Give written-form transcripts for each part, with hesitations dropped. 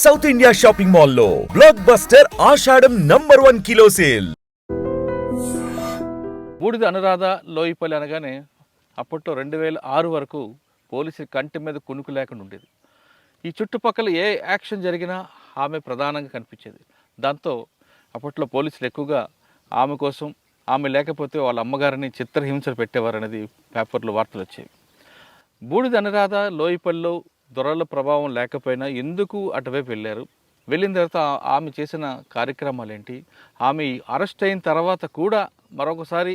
South India shopping మాల్లో block buster ఆషాఢం #1 kilo sale. బూడిద అనురాధ లోయపల్లి అనగానే అప్పట్లో 2006 వరకు పోలీసు కంటి మీద కునుకు లేకుండా ఉండేది. ఈ చుట్టుపక్కల ఏ యాక్షన్ జరిగినా ఆమె ప్రధానంగా కనిపించేది. దాంతో అప్పట్లో పోలీసులు ఎక్కువగా ఆమె కోసం, ఆమె లేకపోతే వాళ్ళ అమ్మగారిని చిత్రహింసలు పెట్టేవారనేది పేపర్లో వార్తలు వచ్చేవి. బూడిద అనురాధ లోయపల్లిలో దొరల ప్రభావం లేకపోయినా ఎందుకు అటువైపు వెళ్ళారు, వెళ్ళిన తర్వాత ఆమె చేసిన కార్యక్రమాలు ఏంటి, ఆమె అరెస్ట్ అయిన తర్వాత కూడా మరొకసారి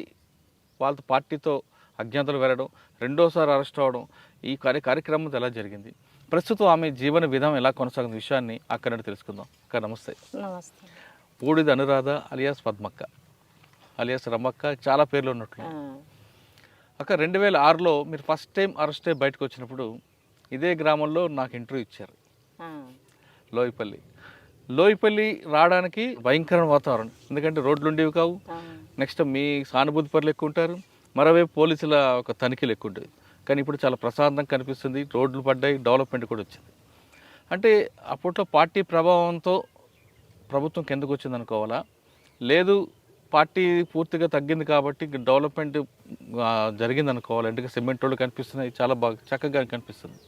వాళ్ళ పార్టీతో అజ్ఞాతలు వెళ్ళడం, రెండోసారి అరెస్ట్ అవ్వడం, ఈ కార్యక్రమం ఎలా జరిగింది, ప్రస్తుతం ఆమె జీవన విధానం ఎలా కొనసాగుతున్న విషయాన్ని అక్కడ నుండి తెలుసుకుందాం. అక్క నమస్తే. నమస్తే. బూడిద అనురాధ అలియాస్ పద్మక్క అలియాస్ రమక్క, చాలా పేర్లు ఉన్నట్లు. అక్క 2006లో మీరు ఫస్ట్ టైం అరెస్ట్ అయ్యి బయటకు వచ్చినప్పుడు ఇదే గ్రామంలో నాకు ఇంటర్వ్యూ ఇచ్చారు. లోయపల్లి రావడానికి భయంకరమైన వాతావరణం, ఎందుకంటే రోడ్లు ఉండేవి కావు, నెక్స్ట్ మీ సానుభూతి పరులు ఎక్కువ ఉంటారు, మరోవైపు పోలీసుల ఒక తనిఖీలు ఎక్కువ ఉండేవి. కానీ ఇప్పుడు చాలా ప్రశాంతంగా కనిపిస్తుంది, రోడ్లు పడ్డాయి, డెవలప్మెంట్ కూడా వచ్చింది. అంటే అప్పట్లో పార్టీ ప్రభావంతో ప్రభుత్వం కిందకు వచ్చింది అనుకోవాలా, లేదు పార్టీ పూర్తిగా తగ్గింది కాబట్టి డెవలప్మెంట్ జరిగింది అనుకోవాలి. ఎందుకంటే సిమెంట్ రోడ్లు కనిపిస్తున్నాయి, చాలా బాగా చక్కగా కనిపిస్తుంది.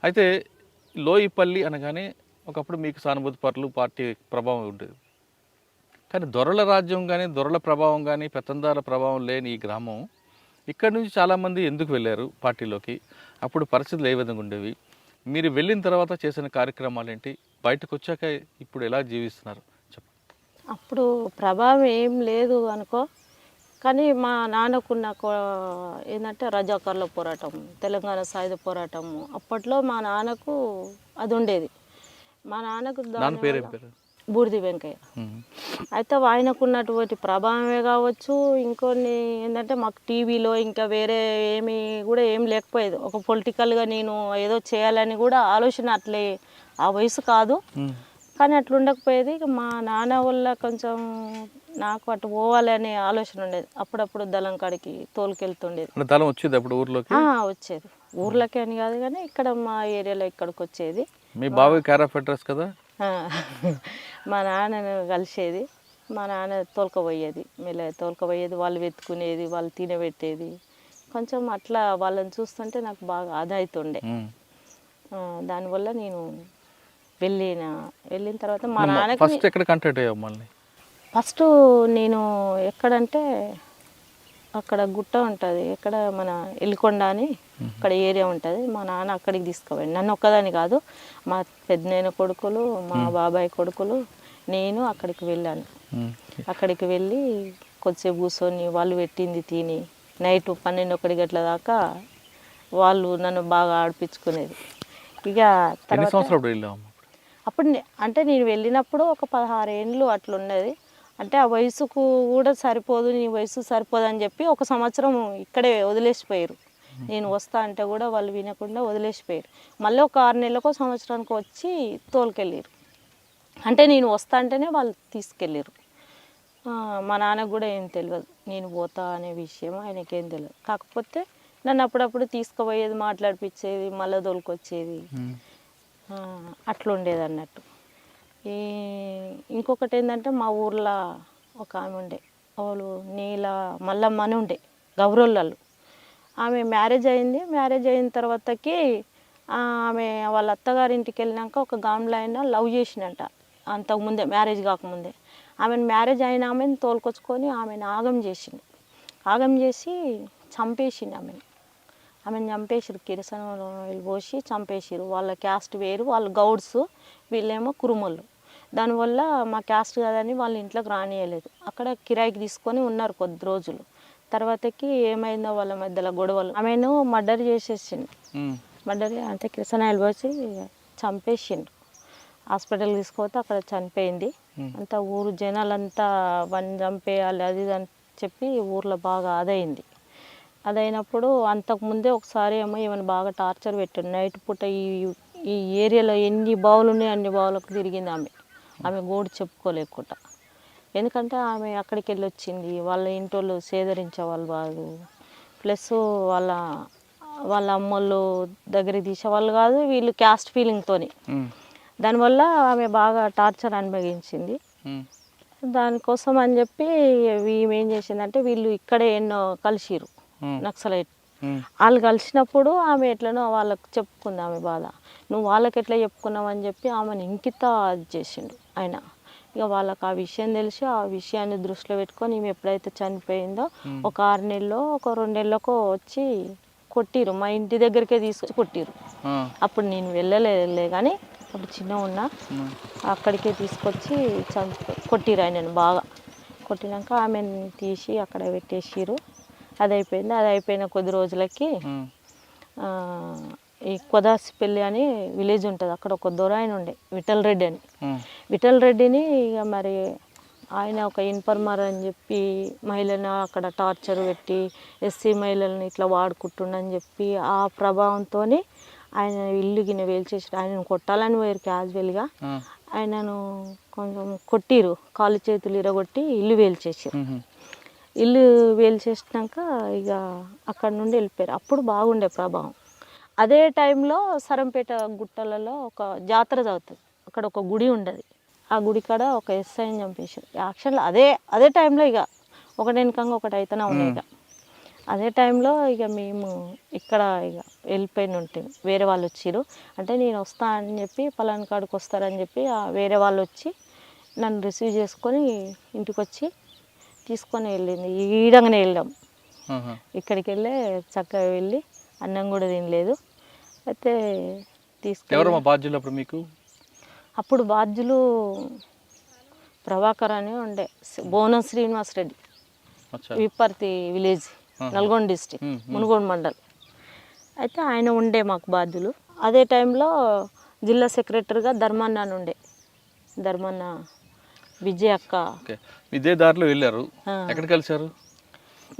అయితే లోయపల్లి అనగానే ఒకప్పుడు మీకు సానుభూతి పరులు పార్టీ ప్రభావం ఉండేది. కానీ దొరల రాజ్యం కానీ, దొరల ప్రభావం కానీ, పెత్తందారుల ప్రభావం లేని ఈ గ్రామం, ఇక్కడ నుంచి చాలామంది ఎందుకు వెళ్ళారు పార్టీలోకి, అప్పుడు పరిస్థితులు ఏ విధంగా ఉండేవి, మీరు వెళ్ళిన తర్వాత చేసిన కార్యక్రమాలు ఏంటి, బయటకు వచ్చాక ఇప్పుడు ఎలా జీవిస్తున్నారు చెప్పండి. అప్పుడు ప్రభావం ఏం లేదు అనుకో, కానీ మా నాన్నకున్న ఏంటంటే రజాకర్ల పోరాటం, తెలంగాణ సాయుధ పోరాటం, అప్పట్లో మా నాన్నకు అది ఉండేది. మా నాన్నకు బూడిది వెంకయ్య. అయితే ఆయనకున్నటువంటి ప్రభావమే కావచ్చు, ఇంకొన్ని ఏంటంటే మాకు టీవీలో ఇంకా వేరే ఏం లేకపోయేది. ఒక పొలిటికల్గా నేను ఏదో చేయాలని కూడా ఆలోచన అట్లే, ఆ వయసు కాదు కానీ అట్లా ఉండకపోయేది. మా నాన్న వల్ల కొంచెం నాకు అటు పోవాలనే ఆలోచన ఉండేది. అప్పుడప్పుడు దళం కాడికి తోలుకెళ్తుండేది. దళం వచ్చేది అప్పుడు ఊర్లోకి? వచ్చేది, ఊర్లోకి అని కాదు కానీ ఇక్కడ మా ఏరియాలో ఇక్కడికి వచ్చేది. మీ బాబాయ్ కేర్ ఆఫ్ అడ్రస్ కదా? మా నాన్నను కలిసేది, మా నాన్న తోలుకపోయేది, మెల్ల తోలుకపోయేది, వాళ్ళు వెతుకునేది, వాళ్ళు తినబెట్టేది. కొంచెం అట్లా వాళ్ళని చూస్తుంటే నాకు బాగా ఆదాయితుండే. దానివల్ల నేను వెళ్ళిన తర్వాత మా నాన్నకి ఫస్ట్ ఎక్కడ కాంటాక్ట్ అయ్యావు మళ్ళీ? ఫస్ట్ నేను ఎక్కడంటే అక్కడ గుట్ట ఉంటుంది, ఎక్కడ మన ఎల్లికొండ అని అక్కడ ఏరియా ఉంటుంది. మా నాన్న అక్కడికి తీసుకుపోయాడు, నన్ను ఒక్కదాని కాదు, మా పెద్దనాయన కొడుకులు, మా బాబాయ్ కొడుకులు, నేను అక్కడికి వెళ్ళాను. అక్కడికి వెళ్ళి కొద్దిసేపు కూర్చొని వాళ్ళు పెట్టింది తిని నైట్ 12-1 గంటల దాకా వాళ్ళు నన్ను బాగా ఆడిపించుకునేది. ఇక అప్పుడు అంటే నేను వెళ్ళినప్పుడు ఒక 16 ఏళ్ళు అట్లున్నది. అంటే ఆ వయసుకు కూడా సరిపోదు, నీ వయసు సరిపోదు అని చెప్పి 1 సంవత్సరం ఇక్కడే వదిలేసిపోయారు. నేను వస్తా అంటే కూడా వాళ్ళు వినకుండా వదిలేసిపోయారు. మళ్ళీ ఒక 6 నెలలకో సంవత్సరానికి వచ్చి తోలుకెళ్ళారు. అంటే నేను వస్తా అంటేనే వాళ్ళు తీసుకెళ్ళారు. మా నాన్నకు కూడా ఏం తెలియదు నేను పోతా అనే విషయం, ఆయనకేం తెలియదు. కాకపోతే నన్ను అప్పుడప్పుడు తీసుకుపోయేది, మాట్లాడిపించేది, మళ్ళీ తోలుకొచ్చేది, అట్లా ఉండేది అన్నట్టు. ఇంకొకటి ఏంటంటే మా ఊర్లో ఒక ఆమె ఉండే, వాళ్ళు నీల మల్లమ్మ అని ఉండే, గౌరవళ్ళు. ఆమె మ్యారేజ్ అయింది. మ్యారేజ్ అయిన తర్వాతకి ఆమె వాళ్ళ అత్తగారింటికి వెళ్ళినాక ఒక గామ్లో అయినా లవ్ చేసినంట, అంతకుముందే మ్యారేజ్ కాకముందే. ఆమెను మ్యారేజ్ అయిన ఆమెను తోలుకొచ్చుకొని ఆమెను ఆగం చేసిండు. ఆగం చేసి చంపేసిండు ఆమెను చంపేసిరు, కిరసన పోసి చంపేసిరు. వాళ్ళ క్యాస్ట్ వేరు, వాళ్ళు గౌడ్స్, వీళ్ళేమో కురుమలు. దానివల్ల మా క్యాస్ట్ కాదని వాళ్ళ ఇంట్లోకి రానియలేదు. అక్కడ కిరాయికి తీసుకొని ఉన్నారు కొద్ది రోజులు. తర్వాతకి ఏమైందో వాళ్ళ మధ్యలో గొడవలు, ఆమెను మర్డర్ చేసేసిండు. మర్డర్ అంటే కిరసనాయలు పోసి చంపేసిండు. హాస్పిటల్కి తీసుకుపోతే అక్కడ చనిపోయింది. అంతా ఊరు జనాలంతా వన్ చంపేయాలి అది ఇది అని చెప్పి ఊర్లో బాగా అదైంది. అదైనప్పుడు అంతకుముందే ఒకసారి ఏమో ఏమైనా బాగా టార్చర్ పెట్టాడు. నైట్ పూట ఈ ఏరియాలో ఎన్ని బావులు ఉన్నాయో అన్ని బావులకు తిరిగింది ఆమె గోడు చెప్పుకోలేకుండా. ఎందుకంటే ఆమె అక్కడికి వెళ్ళి వచ్చింది, వాళ్ళ ఇంటోళ్ళు సేదరించే వాళ్ళు కాదు, ప్లస్ వాళ్ళ అమ్మోళ్ళు దగ్గరికి తీసేవాళ్ళు కాదు, వీళ్ళు క్యాస్ట్ ఫీలింగ్తోని దానివల్ల ఆమె బాగా టార్చర్ అనుభవించింది. ఉమ్, దానికోసం అని చెప్పి ఈమె ఏం చేసిందంటే వీళ్ళు ఇక్కడే ఎన్నో కలిసిరు ఉమ్, నక్సలైట్. ఉమ్, వాళ్ళు కలిసినప్పుడు ఆమె ఎట్లనో వాళ్ళకి చెప్పుకుంది ఆమె బాధ. నువ్వు వాళ్ళకి ఎట్లా చెప్పుకున్నావు అని చెప్పి ఆమెను ఇంకిత అది చేసిండు ఆయన. ఇక వాళ్ళకి ఆ విషయం తెలిసి ఆ విషయాన్ని దృష్టిలో పెట్టుకొని ఈమె ఎప్పుడైతే చనిపోయిందో ఒక 6 నెలలో ఒక 2 నెలలకో వచ్చి కొట్టిరు. మా ఇంటి దగ్గరికే తీసుకొచ్చి కొట్టిరు. ఆ, అప్పుడు నేను వెళ్ళలేదులే కానీ అప్పుడు చిన్న ఉన్నా. ఉమ్, అక్కడికే తీసుకొచ్చి కొట్టిరు ఆయనను బాగా. కొట్టినాక ఆమెను తీసి అక్కడ పెట్టేసిరు. అది అయిపోయింది. అది అయిపోయిన కొద్ది రోజులకి ఉమ్, ఆ, ఈ కొదాసిపల్లి అని విలేజ్ ఉంటుంది, అక్కడ ఒక దొర ఆయన ఉండే విఠల్ రెడ్డి అని. ఉమ్, విఠల్ రెడ్డిని ఇక మరి ఆయన ఒక ఇన్ఫర్మర్ అని చెప్పి మహిళను అక్కడ టార్చర్ పెట్టి ఎస్సీ మహిళలను ఇట్లా వాడుకుంటుండని చెప్పి ఆ ప్రభావంతో ఆయన ఇల్లు గిన్నె వేల్చేసి ఆయనను కొట్టాలని పోయారు క్యాజువల్గా. ఆ, ఆయనను కొంచెం కొట్టిరు, కాళ్ళు చేతులు ఇరగొట్టి ఇల్లు వేల్చేసారు. ఉమ్, ఇల్లు వేల్చేసినాక ఇక అక్కడ నుండి వెళ్ళిపోయారు. అప్పుడు బాగుండే ప్రభావం. అదే టైంలో సరంపేట గుట్టలలో ఒక జాతర జరుగుతుంది, అక్కడ ఒక గుడి ఉండదు. ఆ గుడి కాడ ఒక ఎస్ఐని చంపేసారు యాక్షన్లో. అదే టైంలో ఇక ఒకటి వెనకంగా ఒకటి అయితేనే ఉన్నాయి. ఇక అదే టైంలో ఇక మేము ఇక్కడ ఇక వెళ్ళిపోయిన ఉంటాం. వేరే వాళ్ళు వచ్చిర్రు అంటే నేను వస్తా అని చెప్పి పలానా కాడికి వస్తారని చెప్పి వేరే వాళ్ళు వచ్చి నన్ను రిసీవ్ చేసుకొని ఇంటికి వచ్చి తీసుకొని వెళ్ళింది. ఈడంగానే వెళ్ళాం. ఆహా. ఇక్కడికి వెళ్ళి చక్కగా వెళ్ళి అన్నం కూడా తినలేదు. అయితే తీసుకెళ్ళి ఎవరమ్మా బాధ్యులు అప్పుడు మీకు? అప్పుడు బాధ్యులు ప్రభాకర్ అని ఉండే, బోనం శ్రీనివాస్ రెడ్డి, అచ్చా. Vipparthi village, Nalgonda district, Munugode mandal. అయితే ఆయన ఉండే మాకు బాధ్యులు. అదే టైంలో జిల్లా సెక్రటరీగా ధర్మన్న అని ఉండే, ధర్మన్న విజయ్ అక్క. ఓకే, ఇదే దారిలో వెళ్ళారు, ఆ. ఎక్కడ కలిశారు?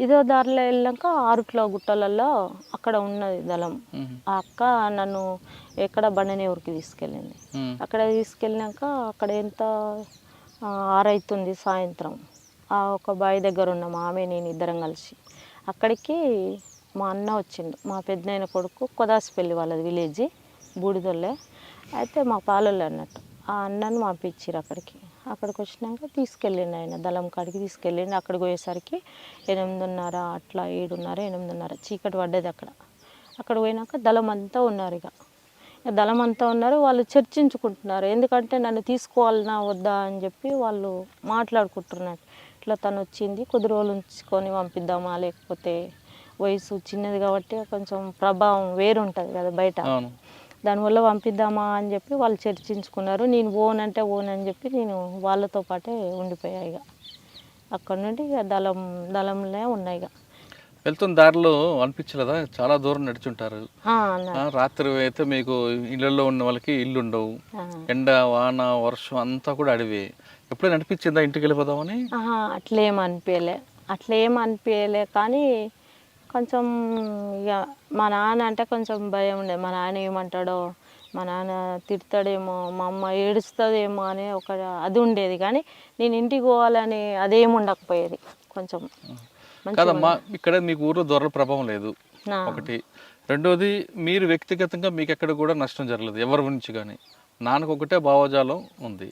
ఇదో దారిలో వెళ్ళాక ఆరుట్ల గుట్టలలో అక్కడ ఉన్నది దళం. ఉమ్, ఆ అక్క నన్ను ఎక్కడ బండనేవురికి తీసుకెళ్ళింది. ఉమ్, అక్కడ తీసుకెళ్ళినాక అక్కడ ఎంత 6 అవుతుంది సాయంత్రం. ఆ ఒక బావి దగ్గర ఉన్నాం ఆమె నేను ఇద్దరం కలిసి. అక్కడికి మా అన్న వచ్చిండు, మా పెద్దనాయన కొడుకు, కొదాసిపల్లి వాళ్ళది విలేజ్, బూడిదొల్లే. అయితే మా పాలొల్లే అన్నట్టు. ఆ అన్నను పంపించారు అక్కడికి. అక్కడికి వచ్చినాక తీసుకెళ్ళిండు ఆయన దళం కాడికి తీసుకెళ్ళిండు. అక్కడికి పోయేసరికి 8:30 అట్లా 7:30 8:30 చీకటి పడ్డది అక్కడ. అక్కడ పోయినాక దళం అంతా ఉన్నారు. ఇక దళం అంతా ఉన్నారు, వాళ్ళు చర్చించుకుంటున్నారు. ఎందుకంటే నన్ను తీసుకోవాలన్నా వద్దా అని చెప్పి వాళ్ళు మాట్లాడుకుంటున్నారు. ఇట్లా తను వచ్చింది, కొద్ది రోజులు ఉంచుకొని పంపిద్దామా, లేకపోతే వయసు చిన్నది కాబట్టి కొంచెం ప్రభావం వేరు ఉంటుంది కదా బయట, అవును. దానివల్ల పంపిద్దామా అని చెప్పి వాళ్ళు చర్చించుకున్నారు. నేను ఓనంటే ఓనని చెప్పి నేను వాళ్ళతో పాటే ఉండిపోయా. ఇక అక్కడ నుండి ఇక దళంలో ఉన్నాయి. ఇక వెళ్తున్న దారిలో అనిపించలేదా చాలా దూరం నడుచుంటారు? అన్నారు. రాత్రి అయితే మీకు ఇళ్ళల్లో ఉన్న వాళ్ళకి ఇల్లు ఉండవు, ఎండ వాన వర్షం అంతా కూడా అడివే. ఎప్పుడైనా అనిపించిందా ఇంటికి వెళ్ళిపోదామని? అట్లేం అనిపించలే కానీ కొంచెం ఇక మా నాన్న అంటే కొంచెం భయం ఉండేది. మా నాన్న ఏమంటాడో, మా నాన్న తిడతాడేమో, మా అమ్మ ఏడుస్తుందేమో అనే ఒక అది ఉండేది. కానీ నేను ఇంటికి పోవాలని అదేం ఉండకపోయేది. కొంచెం కాదమ్మా, ఇక్కడ మీకు ఊర్లో దొరల ప్రభావం లేదు నా ఒకటి. రెండోది, మీరు వ్యక్తిగతంగా మీకు ఎక్కడ కూడా నష్టం జరగలేదు ఎవరి గురించి కానీ. నాన్నకు ఒకటే భావజాలం ఉంది.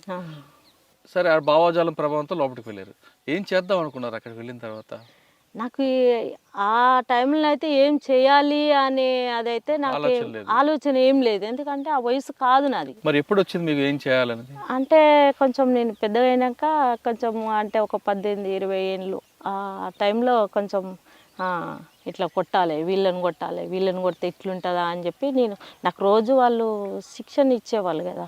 సరే, ఆ భావజాలం ప్రభావంతో లోపలికి వెళ్ళారు. ఏం చేద్దాం అనుకున్నారు అక్కడికి వెళ్ళిన తర్వాత? నాకు ఆ టైంలో అయితే ఏం చేయాలి అనే అదైతే నాకు ఆలోచన లేదు. ఆలోచన ఏం లేదు. ఎందుకంటే ఆ వయసు కాదు నాది. మరి ఎప్పుడు వచ్చింది మీకు ఏం చేయాలనేది? అంటే కొంచెం నేను పెద్దగా అయినాక కొంచెం అంటే ఒక 18-20 ఏళ్ళు ఆ టైంలో కొంచెం ఇట్లా కొట్టాలి, వీళ్ళని కొడితే ఇట్లుంటుందా అని చెప్పి నాకు రోజు వాళ్ళు శిక్షణ ఇచ్చేవాళ్ళు కదా.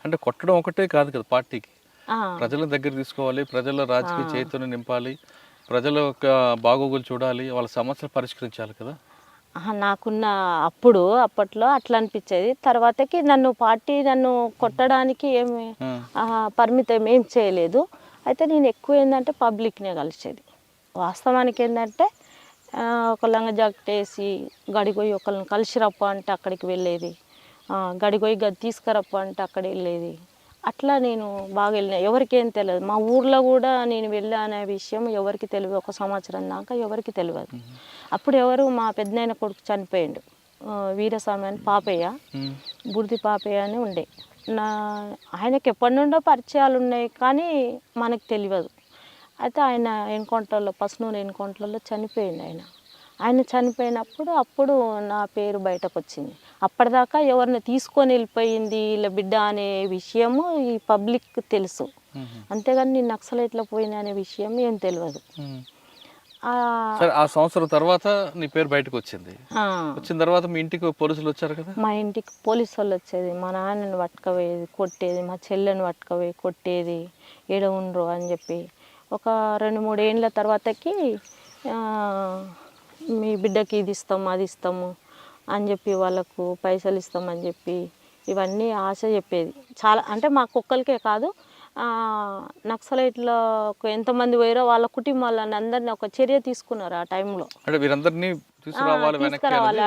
అంటే కొట్టడం ఒకటే కాదు కదా పార్టీకి, ఆ, ప్రజల దగ్గర తీసుకోవాలి, ప్రజల రాజకీయ చైతన్యం నింపాలి, ప్రజల యొక్క బాగోగులు చూడాలి, వాళ్ళ సమస్యలు పరిష్కరించాలి కదా. నాకున్న అప్పట్లో అట్లా అనిపించేది. తర్వాతకి పార్టీ నన్ను కొట్టడానికి ఏమి పరిమితం ఏం చేయలేదు. అయితే నేను ఎక్కువ ఏంటంటే పబ్లిక్నే కలిసేది. వాస్తవానికి ఏంటంటే ఒక లంగా జాకెట్ వేసి గడిపోయి ఒకళ్ళని కలిసి రప్ప అంటే అక్కడికి వెళ్ళేది, గడిపోయి గది తీసుకురప్ప అంటే అక్కడ వెళ్ళేది. అట్లా నేను బాగా వెళ్ళిన. ఎవరికేం తెలియదు, మా ఊర్లో కూడా నేను వెళ్ళా అనే విషయం ఎవరికి తెలియదు. ఒక సంవత్సరం దాకా ఎవరికి తెలియదు. అప్పుడు మా పెద్దనాయన కొడుకు చనిపోయిండు, వీరస్వామి అని పాపయ్య, బుడిది పాపయ్య అని ఉండే. నా ఆయనకి ఎప్పటి నుండో పరిచయాలు ఉన్నాయి కానీ మనకు తెలియదు. అయితే ఆయన ఎన్కౌంటర్లో పసునూరు ఎన్కౌంటర్లో చనిపోయింది ఆయన చనిపోయినప్పుడు అప్పుడు నా పేరు బయటకు వచ్చింది. అప్పటిదాకా ఎవరిని తీసుకొని వెళ్ళిపోయింది వీళ్ళ బిడ్డ అనే విషయము ఈ పబ్లిక్ తెలుసు, అంతేగాని నేను నక్సలైట్లో పోయిన అనే విషయం ఏం తెలియదు. ఆ సంవత్సరం తర్వాత నీ పేరు బయటకు వచ్చింది. వచ్చిన తర్వాత మీ ఇంటికి పోలీసులు వచ్చారు కదా? మా ఇంటికి పోలీసు వాళ్ళు వచ్చేది, మా నాన్నని పట్టుకపోయేది కొట్టేది, మా చెల్లెని పట్టుకపోయి కొట్టేది, ఏడ ఉండరు అని చెప్పి. ఒక 2-3 ఏళ్ళ తర్వాతకి మీ బిడ్డకి ఇది ఇస్తాము అది ఇస్తాము అని చెప్పి వాళ్ళకు పైసలు ఇస్తామని చెప్పి ఇవన్నీ ఆశ చెప్పేది. చాలా అంటే మా కుక్కలకే కాదు, నక్సలైట్లో ఎంతమంది పోయారో వాళ్ళ కుటుంబాలను అందరినీ ఒక చర్య తీసుకున్నారు ఆ టైంలో. అంటే వీరందరినీ తీసుకురావాలి,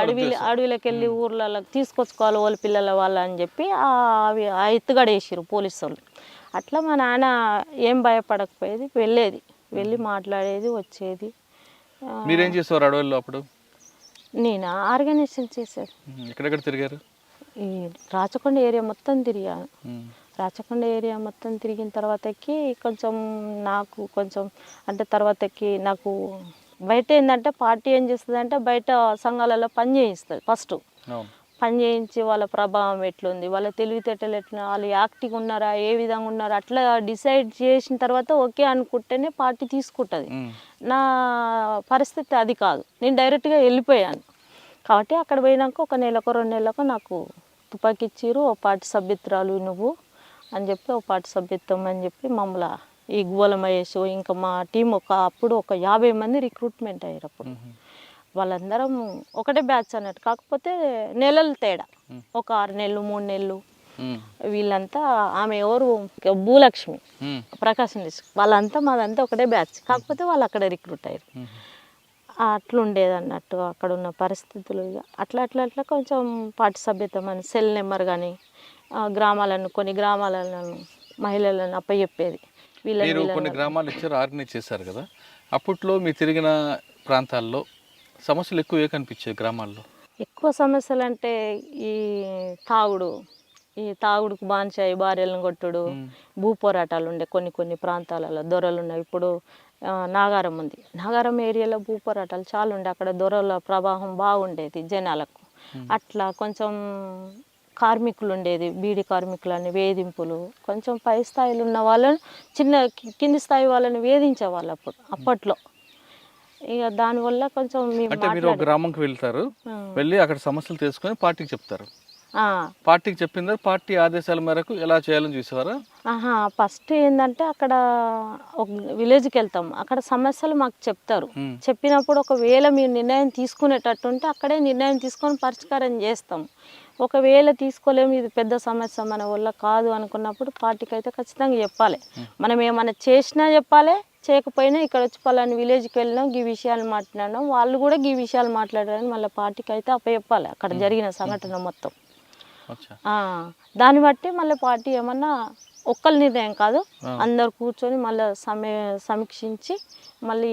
అడవిలోకి వెళ్ళి ఊర్లలో తీసుకొచ్చుకోవాలి వాళ్ళ పిల్లల వాళ్ళ అని చెప్పి ఆ ఎత్తుగడేసారు పోలీసు వాళ్ళు. అట్లా మా నాన్న ఏం భయపడకపోయేది, వెళ్ళి మాట్లాడేది వచ్చేది. మీరేం చేసేవారు అడవుల్లో అప్పుడు? నేను ఆర్గనైజేషన్ చేశాను. ఎక్కడెక్కడ తిరిగారు? ఈ రాచకొండ ఏరియా మొత్తం తిరిగాను. రాచకొండ ఏరియా మొత్తం తిరిగిన తర్వాతకి నాకు అంటే తర్వాతకి నాకు బయట ఏంటంటే పార్టీ ఏం చేస్తుంది అంటే బయట సంఘాలలో పని చేయిస్తుంది. ఫస్ట్ పని చేయించి వాళ్ళ ప్రభావం ఎట్లుంది, వాళ్ళ తెలివితేటలు ఎట్లా, వాళ్ళు యాక్టివ్గా ఉన్నారా, ఏ విధంగా ఉన్నారా, అట్లా డిసైడ్ చేసిన తర్వాత ఓకే అనుకుంటేనే పార్టీ తీసుకుంటుంది. నా పరిస్థితి అది కాదు, నేను డైరెక్ట్గా వెళ్ళిపోయాను. కాబట్టి అక్కడ పోయినాక 1 నెలకో 2 నెలలకు నాకు తుపాకీ ఇచ్చిర్రు. ఓ పార్టీ సభ్యత్రాలు నువ్వు అని చెప్పి ఓ పార్టీ సభ్యత్వం అని చెప్పి మమ్మల్ని ఈ గువ్వల మహేష్ ఇంకా మా టీం అప్పుడు ఒక 50 మంది రిక్రూట్మెంట్ అయ్యారు. అప్పుడు వాళ్ళందరం ఒకటే బ్యాచ్ అన్నట్టు, కాకపోతే నెలలు తేడా, ఒక 6 నెలలు 3 నెలలు. వీళ్ళంతా ఆమె ఎవరు భూలక్ష్మి ప్రకాశం డిస్ట్రిక్ట్, వాళ్ళంతా మాదంతా ఒకటే బ్యాచ్, కాకపోతే వాళ్ళు అక్కడ రిక్రూట్ అయ్యారు. అట్లుండేది అన్నట్టు అక్కడ ఉన్న పరిస్థితులు. అట్లా కొంచెం పార్టీ సభ్యత్వం అని సెల్ నెంబర్ కానీ కొన్ని గ్రామాలను మహిళలను అప్పచెప్పేది. కొన్ని గ్రామాలు ఇచ్చారు, ఆర్గనైజ్ చేశారు కదా. అప్పట్లో మీరు తిరిగిన ప్రాంతాల్లో సమస్యలు ఎక్కువ కనిపించాయి గ్రామాల్లో? ఎక్కువ సమస్యలు అంటే ఈ తాగుడుకు బానిసాయి, భార్యలను కొట్టుడు, భూ పోరాటాలు ఉండే కొన్ని ప్రాంతాలలో దొరలు ఉన్నాయి. ఇప్పుడు నాగారం ఉంది, నాగారం ఏరియాలో భూ పోరాటాలు చాలా ఉండే, అక్కడ దొరల ప్రభావం బాగుండేది జనాలకు. అట్లా కొంచెం కార్మికులు ఉండేది, బీడీ కార్మికులని వేధింపులు, కొంచెం పై స్థాయిలో ఉన్న వాళ్ళని కింది స్థాయి వాళ్ళని వేధించేవాళ్ళు అప్పట్లో. ఇక దానివల్ల కొంచెం మీరు గ్రామంకి వెళ్తారు, వెళ్ళి అక్కడ సమస్యలు తెలుసుకొని పార్టీకి చెప్తారు. పార్టీకి చెప్పిన తర్వాత పార్టీ ఆదేశాల మేరకు ఎలా చేయాలని చూసేవారా? ఫస్ట్ ఏంటంటే అక్కడ ఒక విలేజ్కి వెళ్తాం, అక్కడ సమస్యలు మాకు చెప్తారు. చెప్పినప్పుడు ఒకవేళ మీరు నిర్ణయం తీసుకునేటట్టు ఉంటే అక్కడే నిర్ణయం తీసుకొని పరిష్కారం చేస్తాం. ఒకవేళ తీసుకోలేము, ఇది పెద్ద సమస్య మన వల్ల కాదు అనుకున్నప్పుడు పార్టీకి అయితే ఖచ్చితంగా చెప్పాలి. మనం ఏమైనా చేసినా చెప్పాలి, చేయకపోయినా ఇక్కడ వచ్చి పలాని విలేజ్కి వెళ్ళినాం, ఈ విషయాలు మాట్లాడినాం, వాళ్ళు కూడా ఈ విషయాలు మాట్లాడారని మళ్ళీ పార్టీకి అయితే అప్పచెప్పాలి అక్కడ జరిగిన సంఘటన మొత్తం. దాన్ని బట్టి మళ్ళీ పార్టీ ఏమన్నా ఒక్కరి నిర్ణయం కాదు, అందరు కూర్చొని మళ్ళీ సమీక్షించి మళ్ళీ